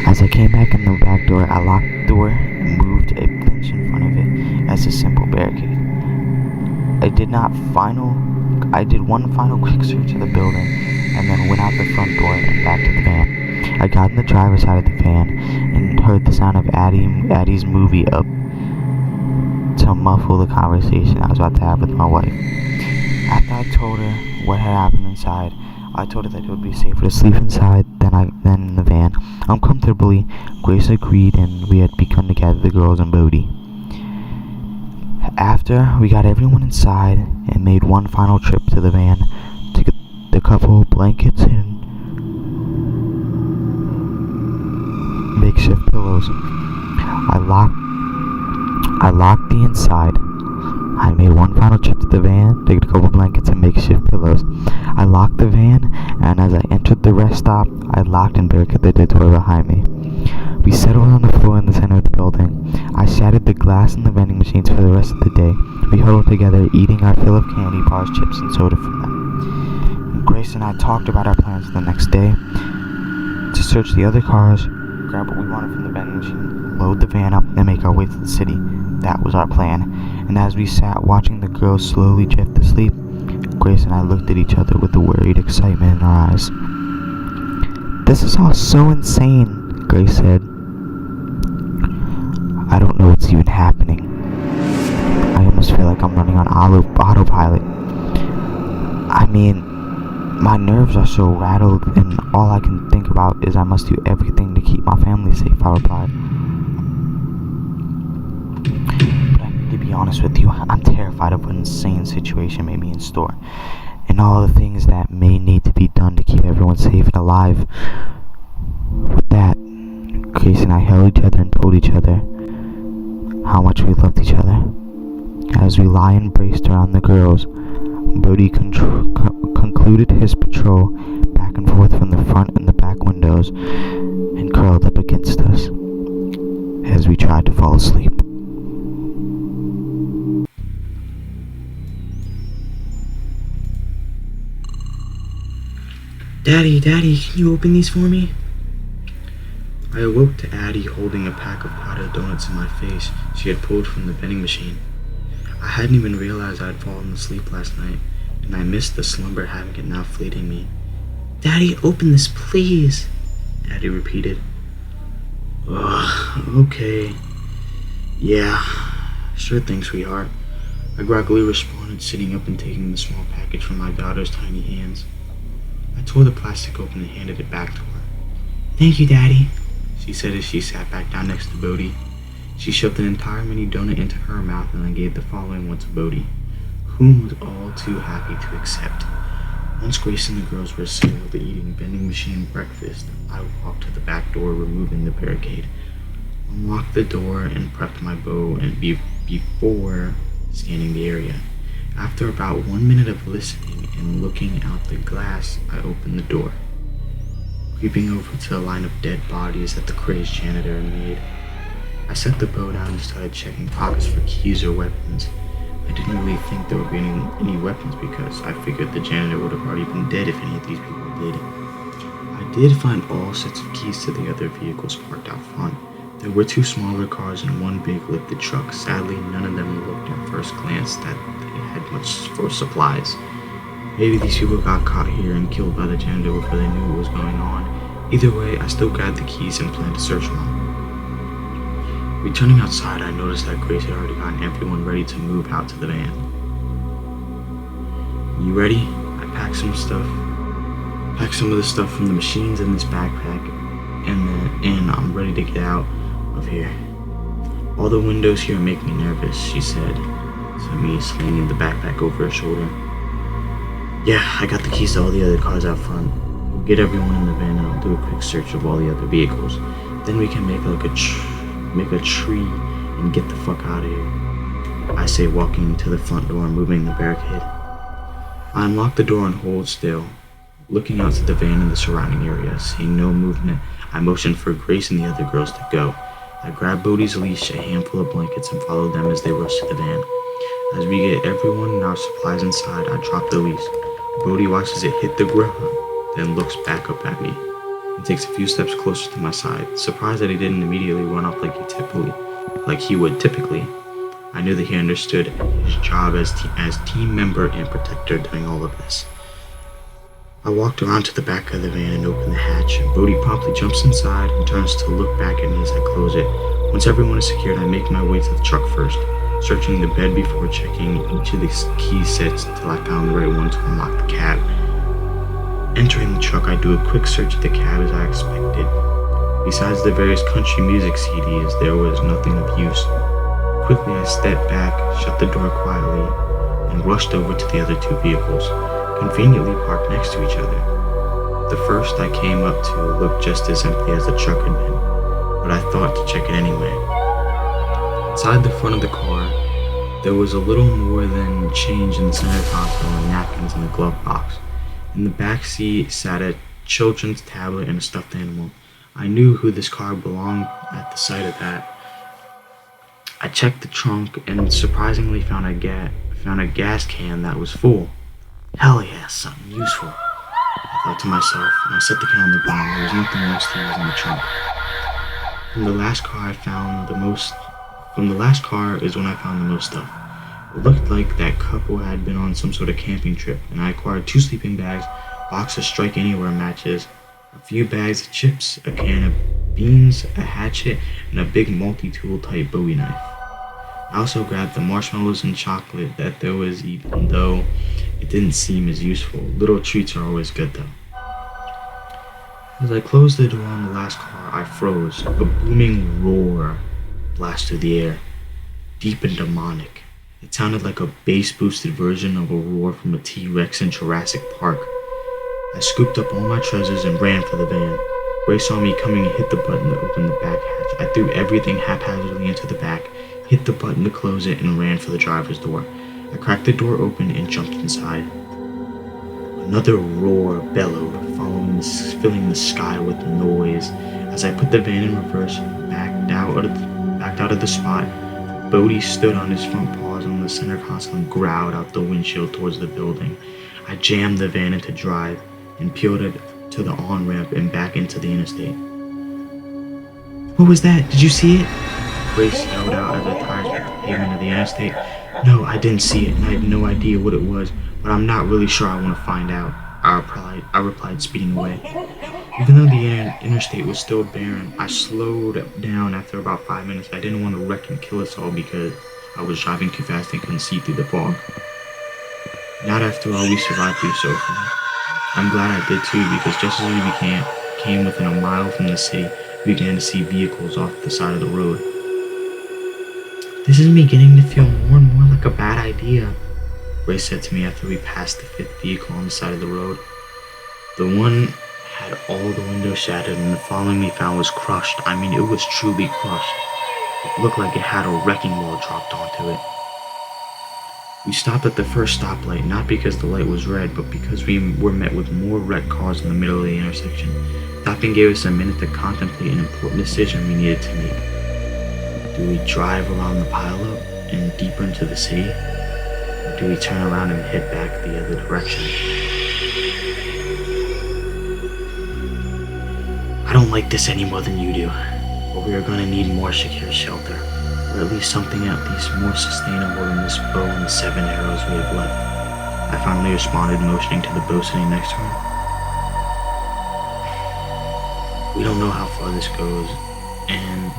As I came back in the back door, I locked the door and moved a bench in front of it as a simple barricade. I did one final quick search of the building and then went out the front door and back to the van. I got in the driver's side of the van and heard the sound of Addie's movie up to muffle the conversation I was about to have with my wife. After I told her what had happened inside, I told her that it would be safer to sleep inside than in the van. Uncomfortably, Grace agreed, and we had begun to gather the girls and Bodhi. After we got everyone inside and made one final trip to the van to get the couple blankets and makeshift pillows, I locked the inside. I made one final trip to the van to get a couple blankets and makeshift pillows. I locked the van, and as I entered the rest stop, I locked and barricaded the door behind me. We settled on the floor in the center of the building. I shattered the glass in the vending machines for the rest of the day. We huddled together, eating our fill of candy bars, chips, and soda from them. Grace and I talked about our plans the next day to search the other cars, grab what we wanted from the vending machine, load the van up, and make our way to the city. That was our plan. And as we sat watching the girls slowly drift to sleep, Grace and I looked at each other with a worried excitement in our eyes. "This is all so insane," Grace said. "I don't know what's even happening. I almost feel like I'm running on autopilot. I mean, my nerves are so rattled, and all I can think about is I must do everything to keep my family safe," I replied. To be honest with you, I'm terrified of what insane situation may be in store, and all the things that may need to be done to keep everyone safe and alive. With that, Grace and I held each other and told each other how much we loved each other. As we lie embraced around the girls, Bodhi concluded his patrol back and forth from the front and the back windows and curled up against us as we tried to fall asleep. Daddy, can you open these for me? I awoke to Addie holding a pack of potted donuts in my face she had pulled from the vending machine. I hadn't even realized I had fallen asleep last night, and I missed the slumber having it now fleeting me. Daddy, open this, please, Addie repeated. Ugh, okay. Yeah, sure thing, sweetheart. I groggily responded, sitting up and taking the small package from my daughter's tiny hands. I tore the plastic open and handed it back to her. "Thank you, Daddy," she said as she sat back down next to Bodhi. She shoved an entire mini donut into her mouth and then gave the following one to Bodhi, whom was all too happy to accept. Once Grace and the girls were settled eating vending machine breakfast, I walked to the back door, removing the barricade, unlocked the door, and prepped my bow before scanning the area. After about 1 minute of listening and looking out the glass, I opened the door. Creeping over to the line of dead bodies that the crazed janitor had made, I set the bow down and started checking pockets for keys or weapons. I didn't really think there would be any weapons because I figured the janitor would have already been dead if any of these people did. I did find all sets of keys to the other vehicles parked out front. There were 2 smaller cars and 1 big lifted truck. Sadly, none of them looked at first glance that they had much for supplies. Maybe these people got caught here and killed by the janitor before they knew what was going on. Either way, I still grabbed the keys and planned to search them. Returning outside, I noticed that Grace had already gotten everyone ready to move out to the van. "You ready?" I packed some of the stuff from the machines in this backpack, and I'm ready to get out of here. "All the windows here make me nervous," she said, to me, slinging the backpack over her shoulder. "Yeah, I got the keys to all the other cars out front. We'll get everyone in the van and I'll do a quick search of all the other vehicles. Then we can make a tree and get the fuck out of here," I say, walking to the front door and moving the barricade. I unlock the door and hold still, looking out to the van and the surrounding area. Seeing no movement, I motioned for Grace and the other girls to go. I grabbed Bodhi's leash, a handful of blankets, and followed them as they rushed to the van. As we get everyone and our supplies inside, I drop the leash. Bodhi watches it hit the ground, then looks back up at me. He takes a few steps closer to my side, surprised that he didn't immediately run up like he would typically. I knew that he understood his job as team member and protector during all of this. I walked around to the back of the van and opened the hatch. Bodhi promptly jumps inside and turns to look back at me as I close it. Once everyone is secured, I make my way to the truck first, searching the bed before checking each of the key sets till I found the right one to unlock the cab. Entering the truck, I do a quick search of the cab as I expected. Besides the various country music CDs, there was nothing of use. Quickly, I stepped back, shut the door quietly, and rushed over to the other 2 vehicles, conveniently parked next to each other. The first I came up to looked just as empty as the truck had been, but I thought to check it anyway. Inside the front of the car, there was a little more than change in the center console and napkins in the glove box. In the back seat sat a children's tablet and a stuffed animal. I knew who this car belonged at the sight of that. I checked the trunk and surprisingly found a gas can that was full. Hell yeah, something useful, I thought to myself, and I set the can on the ground. There was nothing else that was in the trunk. From the last car is when I found the most stuff. It looked like that couple had been on some sort of camping trip, and I acquired 2 sleeping bags, a box of Strike Anywhere matches, a few bags of chips, a can of beans, a hatchet, and a big multi-tool type Bowie knife. I also grabbed the marshmallows and chocolate that there was, even though it didn't seem as useful. Little treats are always good though. As I closed the door on the last car, I froze. A booming roar blasted through the air, deep and demonic. It sounded like a bass-boosted version of a roar from a T-Rex in Jurassic Park. I scooped up all my treasures and ran for the van. Grace saw me coming and hit the button to open the back hatch. I threw everything haphazardly into the back, hit the button to close it, and ran for the driver's door. I cracked the door open and jumped inside. Another roar bellowed, filling the sky with noise. As I put the van in reverse, backed out of the spot, Bodhi stood on his front paws on the center console and growled out the windshield towards the building. I jammed the van into drive and peeled it to the on-ramp and back into the interstate. "What was that? Did you see it?" Grace yelled out as the tires hit the pavement of the interstate. "No, I didn't see it, and I have no idea what it was, but I'm not really sure I want to find out," I replied, speeding away. Even though the interstate was still barren, I slowed down after about 5 minutes. I didn't want to wreck and kill us all I was driving too fast and couldn't see through the fog. Not after all we survived through so far. I'm glad I did too, because just as we came within a mile from the city, we began to see vehicles off the side of the road. This is beginning to feel more and more like a bad idea, Grace said to me after we passed the fifth vehicle on the side of the road. The one had all the windows shattered, and the following we found was crushed. I mean, it was truly crushed. It looked like it had a wrecking ball dropped onto it. We stopped at the first stoplight, not because the light was red, but because we were met with more wrecked cars in the middle of the intersection. Stopping gave us a minute to contemplate an important decision we needed to make. Do we drive around the pileup and deeper into the city? Or do we turn around and head back the other direction? I don't like this any more than you do, but we are going to need more secure shelter. Or at least something at least more sustainable than this bow and the 7 arrows we have left. I finally responded, motioning to the bow sitting next to him. We don't know how far this goes, and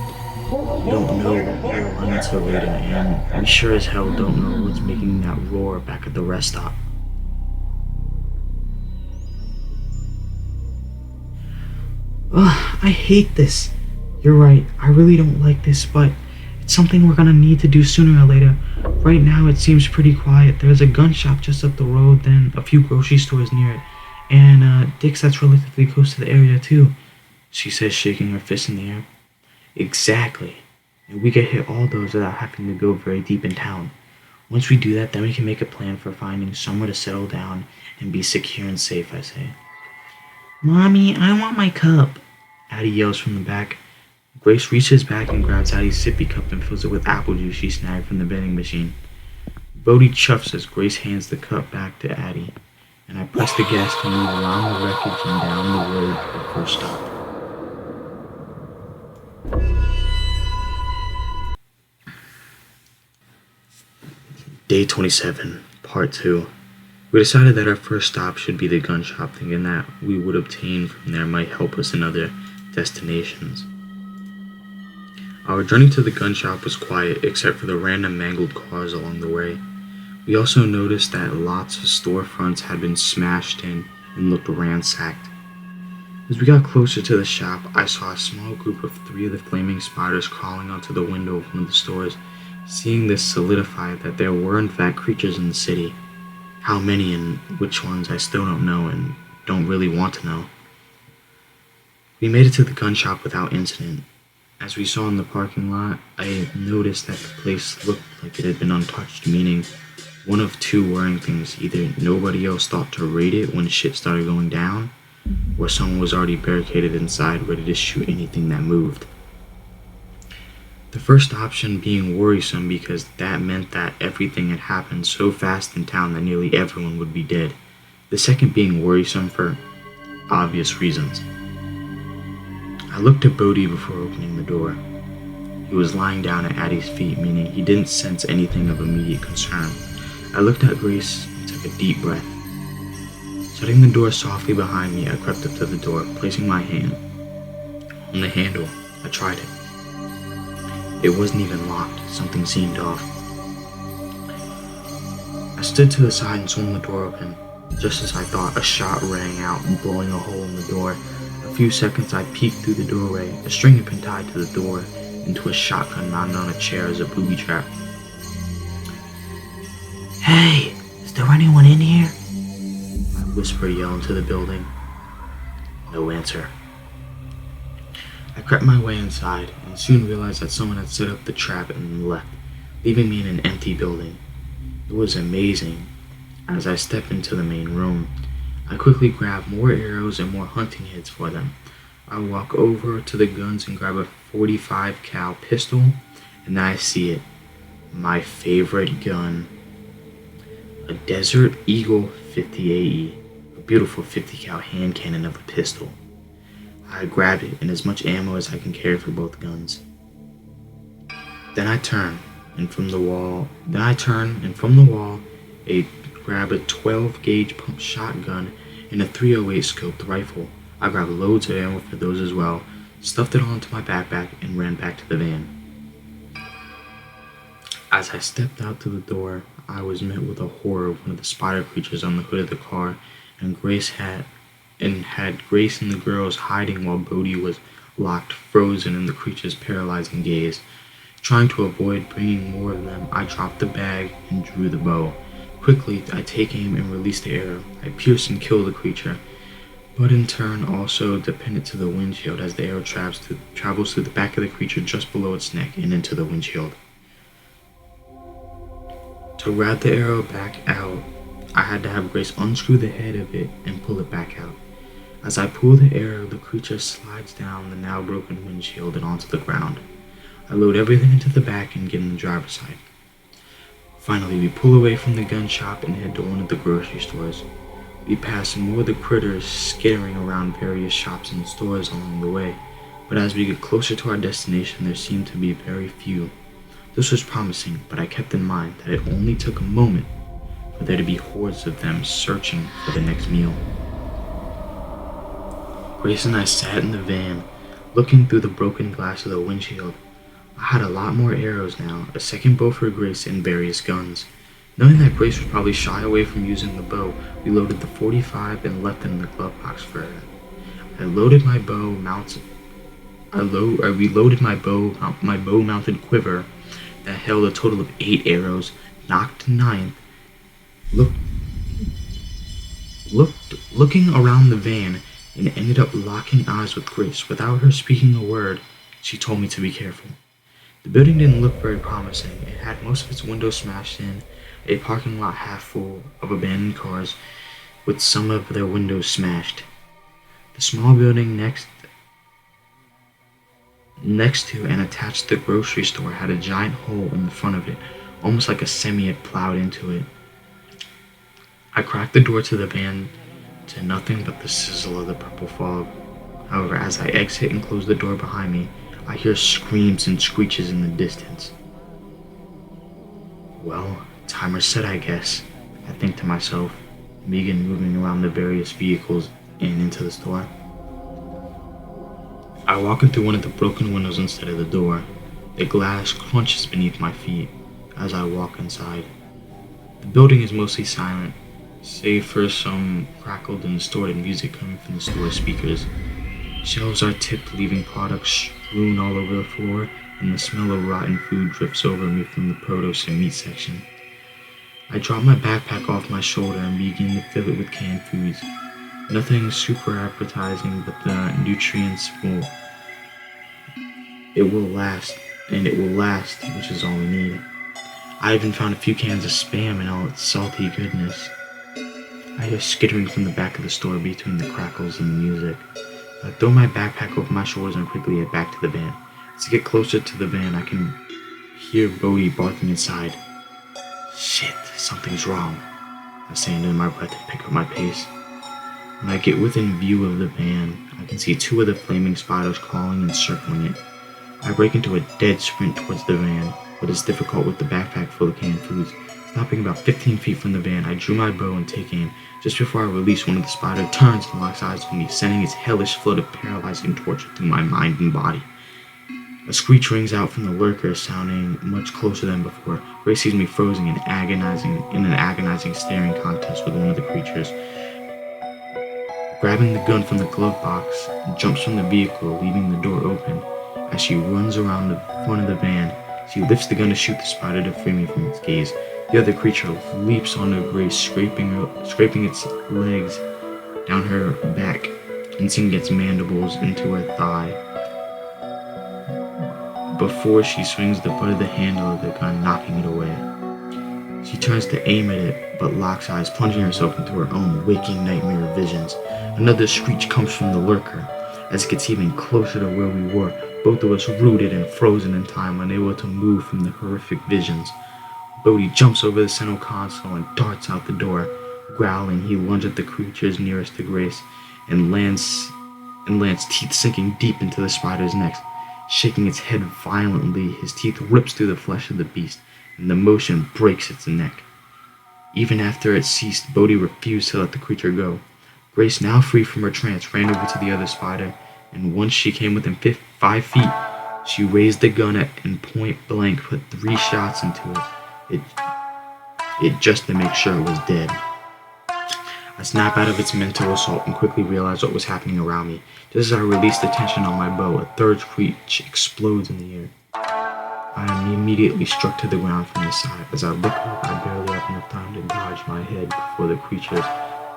we don't know what we'll run into later, and we sure as hell don't know what's making that roar back at the rest stop. Ugh, I hate this. You're right, I really don't like this, but it's something we're gonna need to do sooner or later. Right now it seems pretty quiet. There's a gun shop just up the road, then a few grocery stores near it, and Dick's that's relatively close to the area too, she says, shaking her fist in the air. Exactly. And we could hit all those without having to go very deep in town. Once we do that, then we can make a plan for finding somewhere to settle down and be secure and safe, I say. Mommy, I want my cup, Addie yells from the back. Grace reaches back and grabs Addie's sippy cup and fills it with apple juice she snagged from the vending machine. Bodie chuffs as Grace hands the cup back to Addie, and I press the gas to move around the wreckage and down the road to the first stop. Day 27, Part 2. We decided that our first stop should be the gun shop, thinking that we would obtain from there might help us in other destinations. Our journey to the gun shop was quiet, except for the random mangled cars along the way. We also noticed that lots of storefronts had been smashed in and looked ransacked. As we got closer to the shop, I saw a small group of 3 of the flaming spiders crawling onto the window of one of the stores. Seeing this solidified that there were in fact creatures in the city. How many and which ones I still don't know and don't really want to know. We made it to the gun shop without incident. As we saw in the parking lot, I noticed that the place looked like it had been untouched, meaning one of 2 worrying things. Either nobody else thought to raid it when shit started going down, or someone was already barricaded inside ready to shoot anything that moved. The first option being worrisome because that meant that everything had happened so fast in town that nearly everyone would be dead. The second being worrisome for obvious reasons. I looked at Bodie before opening the door. He was lying down at Addie's feet, meaning he didn't sense anything of immediate concern. I looked at Grace and took a deep breath. Shutting the door softly behind me, I crept up to the door, placing my hand on the handle. I tried it. It wasn't even locked. Something seemed off. I stood to the side and swung the door open. Just as I thought, a shot rang out, blowing a hole in the door. A few seconds I peeked through the doorway. A string had been tied to the door into a shotgun mounted on a chair as a booby trap. Hey, is there anyone in here? I whispered, yell into the building. No answer. I crept my way inside and soon realized that someone had set up the trap and left, leaving me in an empty building. It was amazing. As I stepped into the main room, I quickly grabbed more arrows and more hunting heads for them. I walk over to the guns and grab a .45 cal pistol, and then I see it. My favorite gun. A Desert Eagle 50 AE, a beautiful 50 cal hand cannon of a pistol. I grabbed it and as much ammo as I can carry for both guns. Then I turn, and from the wall, I grab a 12 gauge pump shotgun and a .308 scoped rifle. I grabbed loads of ammo for those as well, stuffed it onto my backpack, and ran back to the van. As I stepped out to the door, I was met with a horror of one of the spider creatures on the hood of the car, and had Grace and the girls hiding while Bodhi was locked, frozen in the creature's paralyzing gaze. Trying to avoid bringing more of them, I dropped the bag and drew the bow. Quickly, I take aim and release the arrow. I pierce and kill the creature, but in turn also dependent to the windshield as the arrow travels through the back of the creature just below its neck and into the windshield. To grab the arrow back out, I had to have Grace unscrew the head of it and pull it back out. As I pull the arrow, the creature slides down the now broken windshield and onto the ground. I load everything into the back and get in the driver's side. Finally, we pull away from the gun shop and head to one of the grocery stores. We pass more of the critters skittering around various shops and stores along the way, but as we get closer to our destination, there seemed to be very few. This was promising, but I kept in mind that it only took a moment for there to be hordes of them searching for the next meal. Grace and I sat in the van, looking through the broken glass of the windshield. I had a lot more arrows now, a second bow for Grace, and various guns. Knowing that Grace would probably shy away from using the bow, we loaded the .45 and left it in the glove box for her. We loaded my bow mounted quiver that held a total of 8 arrows, knocked 9th, looking around the van, and ended up locking eyes with Grace. Without her speaking a word, she told me to be careful. The building didn't look very promising. It had most of its windows smashed in, a parking lot half full of abandoned cars with some of their windows smashed. The small building next to and attached to the grocery store had a giant hole in the front of it, almost like a semi had plowed into it. I cracked the door to the van to nothing but the sizzle of the purple fog. However, as I exit and close the door behind me, I hear screams and screeches in the distance. Well, timer set, I guess, I think to myself, and begin moving around the various vehicles and into the store. I walk in through one of the broken windows instead of the door. The glass crunches beneath my feet as I walk inside. The building is mostly silent, save for some crackled and distorted music coming from the store speakers. Shelves are tipped, leaving products strewn all over the floor, and the smell of rotten food drifts over me from the produce and meat section. I drop my backpack off my shoulder and begin to fill it with canned foods. Nothing super appetizing, but the nutrients will last, which is all we need. I even found a few cans of Spam and all its salty goodness. I hear skittering from the back of the store between the crackles and the music. I throw my backpack over my shoulders and quickly head back to the van. As I get closer to the van, I can hear Bodhi barking inside. Shit, something's wrong, I say under my breath and pick up my pace. When I get within view of the van, I can see 2 of the flaming spiders crawling and circling it. I break into a dead sprint towards the van, but it's difficult with the backpack full of canned foods. Stopping about 15 feet from the van, I drew my bow and take aim. Just before I release, one of the spiders turns and locks eyes with me, sending its hellish flood of paralyzing torture through my mind and body. A screech rings out from the lurker, sounding much closer than before. Grace sees me frozen and in an agonizing staring contest with one of the creatures. Grabbing the gun from the glove box, jumps from the vehicle, leaving the door open. As she runs around the front of the van, she lifts the gun to shoot the spider to free me from its gaze. The other creature leaps onto Grace, scraping its legs down her back and sinking its mandibles into her thigh before she swings the butt of the handle of the gun, knocking it away. She turns to aim at it, but locks eyes, plunging herself into her own waking nightmare visions. Another screech comes from the lurker. As it gets even closer to where we were, both of us rooted and frozen in time, unable to move from the horrific visions. Bodhi jumps over the center console and darts out the door. Growling, he lunges at the creatures nearest to Grace and lands teeth sinking deep into the spider's neck. Shaking its head violently, his teeth rips through the flesh of the beast, and the motion breaks its neck. Even after it ceased, Bodhi refused to let the creature go. Grace, now free from her trance, ran over to the other spider, and once she came within 5 feet, She raised the gun and point blank put 3 shots into it just to make sure it was dead. I snap out of its mental assault and quickly realize what was happening around me. Just as I release the tension on my bow, a third screech explodes in the air. I am immediately struck to the ground from the side. As I look up, I barely have enough time to dodge my head before the creature's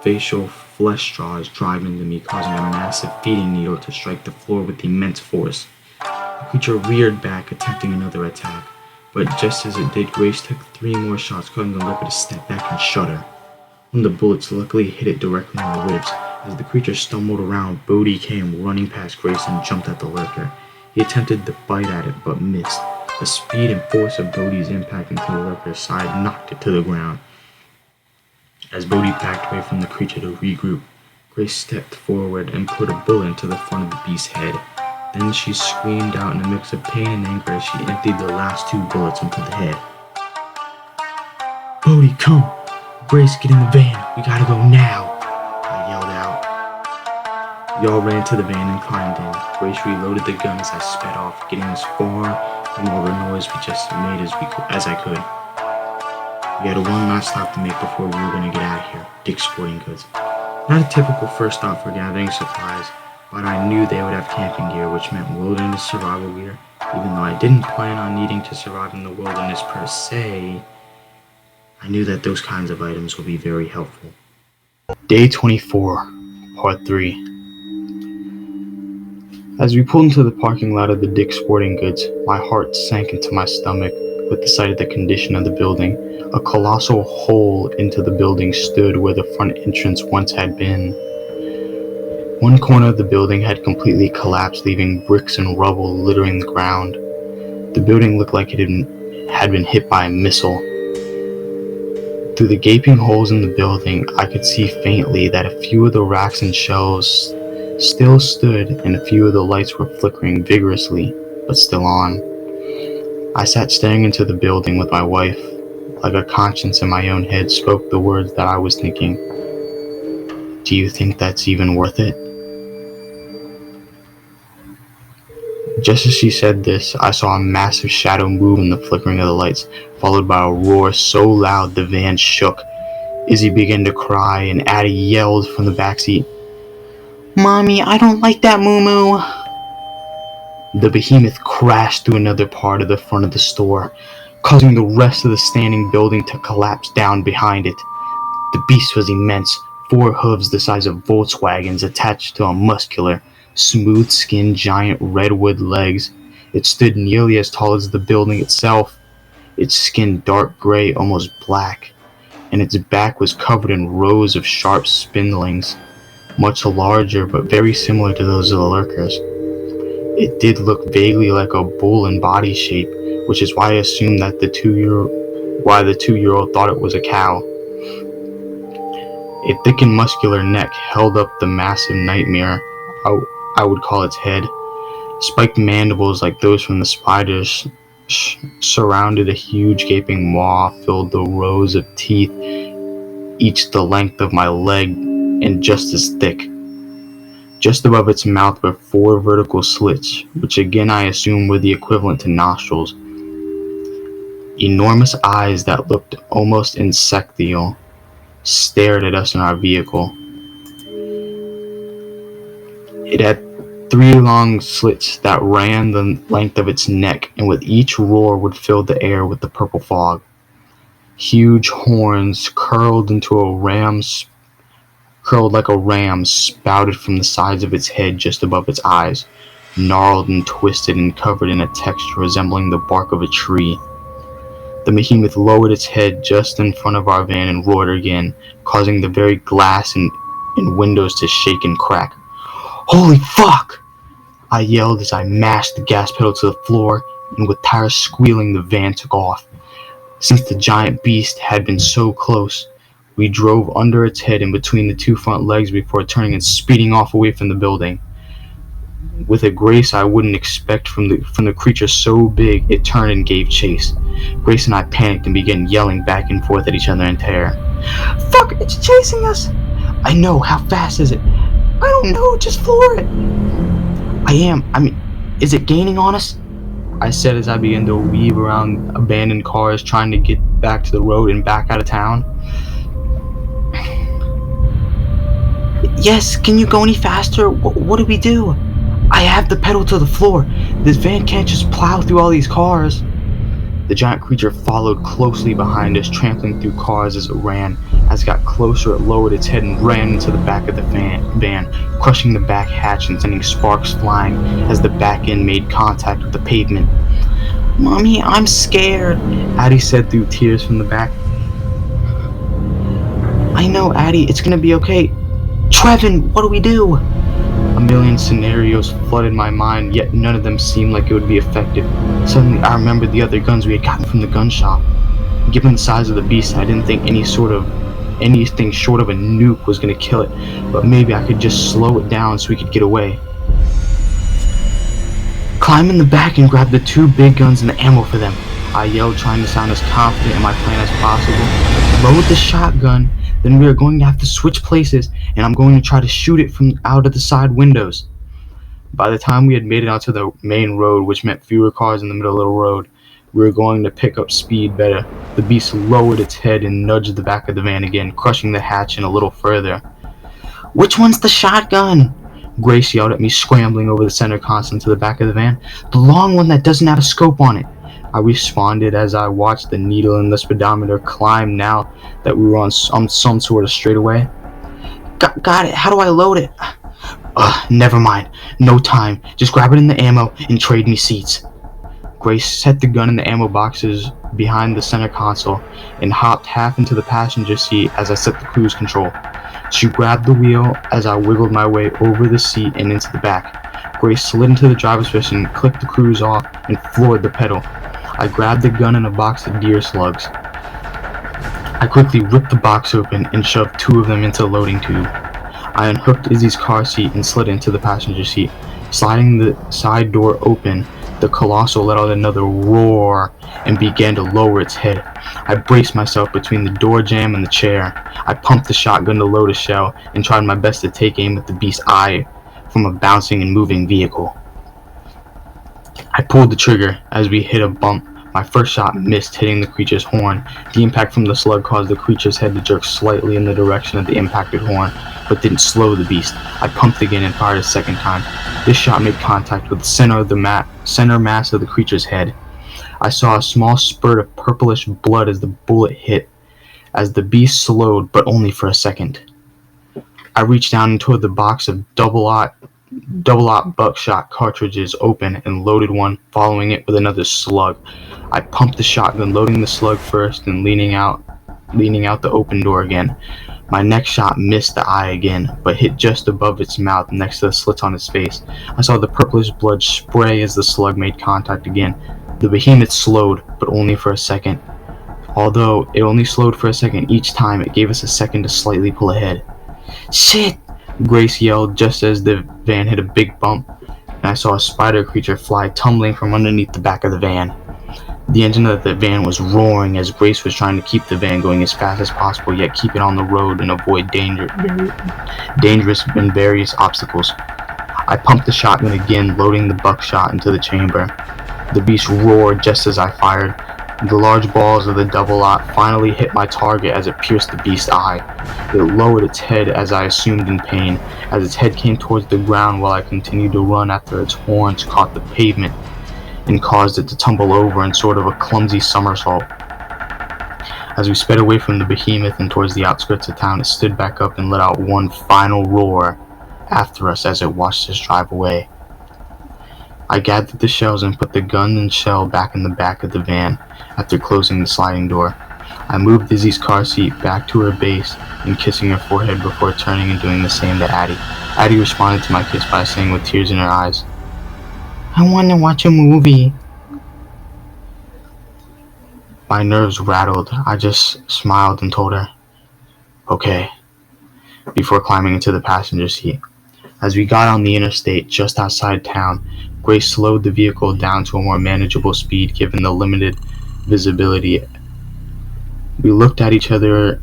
facial flesh straws drive into me, causing a massive feeding needle to strike the floor with immense force. The creature reared back, attempting another attack, but just as it did, Grace took 3 more shots, causing the lurker to step back and shudder. One of the bullets luckily hit it directly in the ribs. As the creature stumbled around, Bodhi came running past Grace and jumped at the lurker. He attempted to bite at it, but missed. The speed and force of Bodhi's impact into the lurker's side knocked it to the ground. As Bodhi backed away from the creature to regroup, Grace stepped forward and put a bullet into the front of the beast's head. Then she screamed out in a mix of pain and anger as she emptied the last 2 bullets into the head. "Bodhi, come! Grace, get in the van! We gotta go now!" I yelled out. We all ran to the van and climbed in. Grace reloaded the gun as I sped off, getting as far from all the noise we just made as I could. We had one last stop to make before we were going to get out of here. Dick's Sporting Goods. Not a typical first stop for gathering supplies, but I knew they would have camping gear, which meant wilderness survival gear. Even though I didn't plan on needing to survive in the wilderness per se, I knew that those kinds of items would be very helpful. Day 24, Part 3. As we pulled into the parking lot of the Dick's Sporting Goods, my heart sank into my stomach with the sight of the condition of the building. A colossal hole into the building stood where the front entrance once had been. One corner of the building had completely collapsed, leaving bricks and rubble littering the ground. The building looked like it had been hit by a missile. Through the gaping holes in the building, I could see faintly that a few of the racks and shelves still stood, and a few of the lights were flickering vigorously, but still on. I sat staring into the building with my wife. Like a conscience in my own head spoke the words that I was thinking. Do you think that's even worth it? Just as she said this, I saw a massive shadow move in the flickering of the lights, followed by a roar so loud the van shook. Izzy began to cry, and Addie yelled from the backseat, "Mommy, I don't like that moo-moo." The behemoth crashed through another part of the front of the store, causing the rest of the standing building to collapse down behind it. The beast was immense, 4 hooves the size of Volkswagens attached to a muscular, smooth-skinned giant redwood legs. It stood nearly as tall as the building itself, its skin dark gray, almost black, and its back was covered in rows of sharp spindlings, much larger but very similar to those of the lurkers. It did look vaguely like a bull in body shape, which is why I assumed that the 2-year-old thought it was a cow. A thick and muscular neck held up the massive nightmare I would call its head. Spiked mandibles like those from the spiders surrounded a huge gaping maw, filled the rows of teeth, each the length of my leg and just as thick. Just above its mouth were 4 vertical slits, which again I assume were the equivalent to nostrils. Enormous eyes that looked almost insectial stared at us in our vehicle. It had 3 long slits that ran the length of its neck, and with each roar would fill the air with the purple fog. Huge horns curled like a ram spouted from the sides of its head just above its eyes, gnarled and twisted and covered in a texture resembling the bark of a tree. The behemoth lowered its head just in front of our van and roared again, causing the very glass and windows to shake and crack. "Holy fuck!" I yelled as I mashed the gas pedal to the floor, and with tires squealing, the van took off. Since the giant beast had been so close, we drove under its head and between the 2 front legs before turning and speeding off away from the building. With a grace I wouldn't expect from the creature so big, it turned and gave chase. Grace and I panicked and began yelling back and forth at each other in terror. "Fuck, it's chasing us!" "I know, how fast is it?" "I don't know, just floor it." I mean, is it gaining on us?" I said as I began to weave around abandoned cars trying to get back to the road and back out of town. Yes, can you go any faster? What do we do? I have the pedal to the floor. This van can't just plow through all these cars. The giant creature followed closely behind us, trampling through cars as it ran. As it got closer, it lowered its head and ran into the back of the van, crushing the back hatch and sending sparks flying as the back end made contact with the pavement. Mommy, I'm scared, Addie said through tears from the back. I know, Addie, it's gonna be okay. Trevin, what do we do? A million scenarios flooded my mind, yet none of them seemed like it would be effective. Suddenly, I remembered the other guns we had gotten from the gun shop. Given the size of the beast, I didn't think anything short of a nuke was going to kill it, but maybe I could just slow it down so we could get away. Climb in the back and grab the 2 big guns and the ammo for them, I yelled, trying to sound as confident in my plan as possible. Load the shotgun, then we are going to have to switch places, and I'm going to try to shoot it from out of the side windows. By the time we had made it onto the main road, which meant fewer cars in the middle of the road, we were going to pick up speed better. The beast lowered its head and nudged the back of the van again, crushing the hatch in a little further. Which one's the shotgun? Grace yelled at me, scrambling over the center console to the back of the van. The long one that doesn't have a scope on it, I responded as I watched the needle in the speedometer climb now that we were on some sort of straightaway. Got it. How do I load it? Never mind. No time. Just grab it in the ammo and trade me seats. Grace set the gun in the ammo boxes behind the center console and hopped half into the passenger seat as I set the cruise control. She grabbed the wheel as I wiggled my way over the seat and into the back. Grace slid into the driver's position, clicked the cruise off, and floored the pedal. I grabbed the gun and a box of deer slugs. I quickly ripped the box open and shoved 2 of them into the loading tube. I unhooked Izzy's car seat and slid into the passenger seat. Sliding the side door open, the Colossal let out another roar and began to lower its head. I braced myself between the door jamb and the chair. I pumped the shotgun to load a shell and tried my best to take aim at the beast's eye from a bouncing and moving vehicle. I pulled the trigger as we hit a bump. My first shot missed, hitting the creature's horn. The impact from the slug caused the creature's head to jerk slightly in the direction of the impacted horn, but didn't slow the beast. I pumped again and fired a second time. This shot made contact with the center mass of the creature's head. I saw a small spurt of purplish blood as the bullet hit, as the beast slowed, but only for a second. I reached down and tore the box of double-aught buckshot cartridges open and loaded one, following it with another slug. I pumped the shotgun, loading the slug first and leaning out the open door again. My next shot missed the eye again, but hit just above its mouth next to the slits on its face. I saw the purplish blood spray as the slug made contact again. The behemoth slowed, but only for a second. Although it only slowed for a second each time, it gave us a second to slightly pull ahead. Shit! Grace yelled just as the van hit a big bump, and I saw a spider creature fly tumbling from underneath the back of the van. The engine of the van was roaring as Grace was trying to keep the van going as fast as possible, yet keep it on the road and avoid dangerous and various obstacles. I pumped the shotgun again, loading the buckshot into the chamber. The beast roared just as I fired. The large balls of the double-aught finally hit my target as it pierced the beast's eye. It lowered its head as I assumed in pain, as its head came towards the ground while I continued to run after its horns caught the pavement and caused it to tumble over in sort of a clumsy somersault. As we sped away from the behemoth and towards the outskirts of town, it stood back up and let out one final roar after us as it watched us drive away. I gathered the shells and put the gun and shell back in the back of the van after closing the sliding door. I moved Izzy's car seat back to her base and kissing her forehead before turning and doing the same to Addie. Addie responded to my kiss by saying with tears in her eyes, "I want to watch a movie." My nerves rattled. I just smiled and told her, "Okay," before climbing into the passenger seat. As we got on the interstate just outside town, Grace slowed the vehicle down to a more manageable speed given the limited visibility. We looked at each other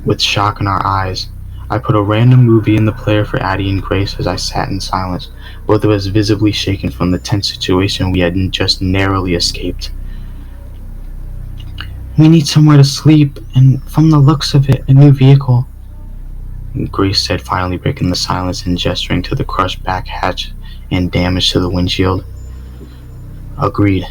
with shock in our eyes. I put a random movie in the player for Addie and Grace as I sat in silence, both of us visibly shaken from the tense situation we had just narrowly escaped. "We need somewhere to sleep, and from the looks of it, a new vehicle," Grace said, finally breaking the silence and gesturing to the crushed back hatch and damage to the windshield. "Agreed."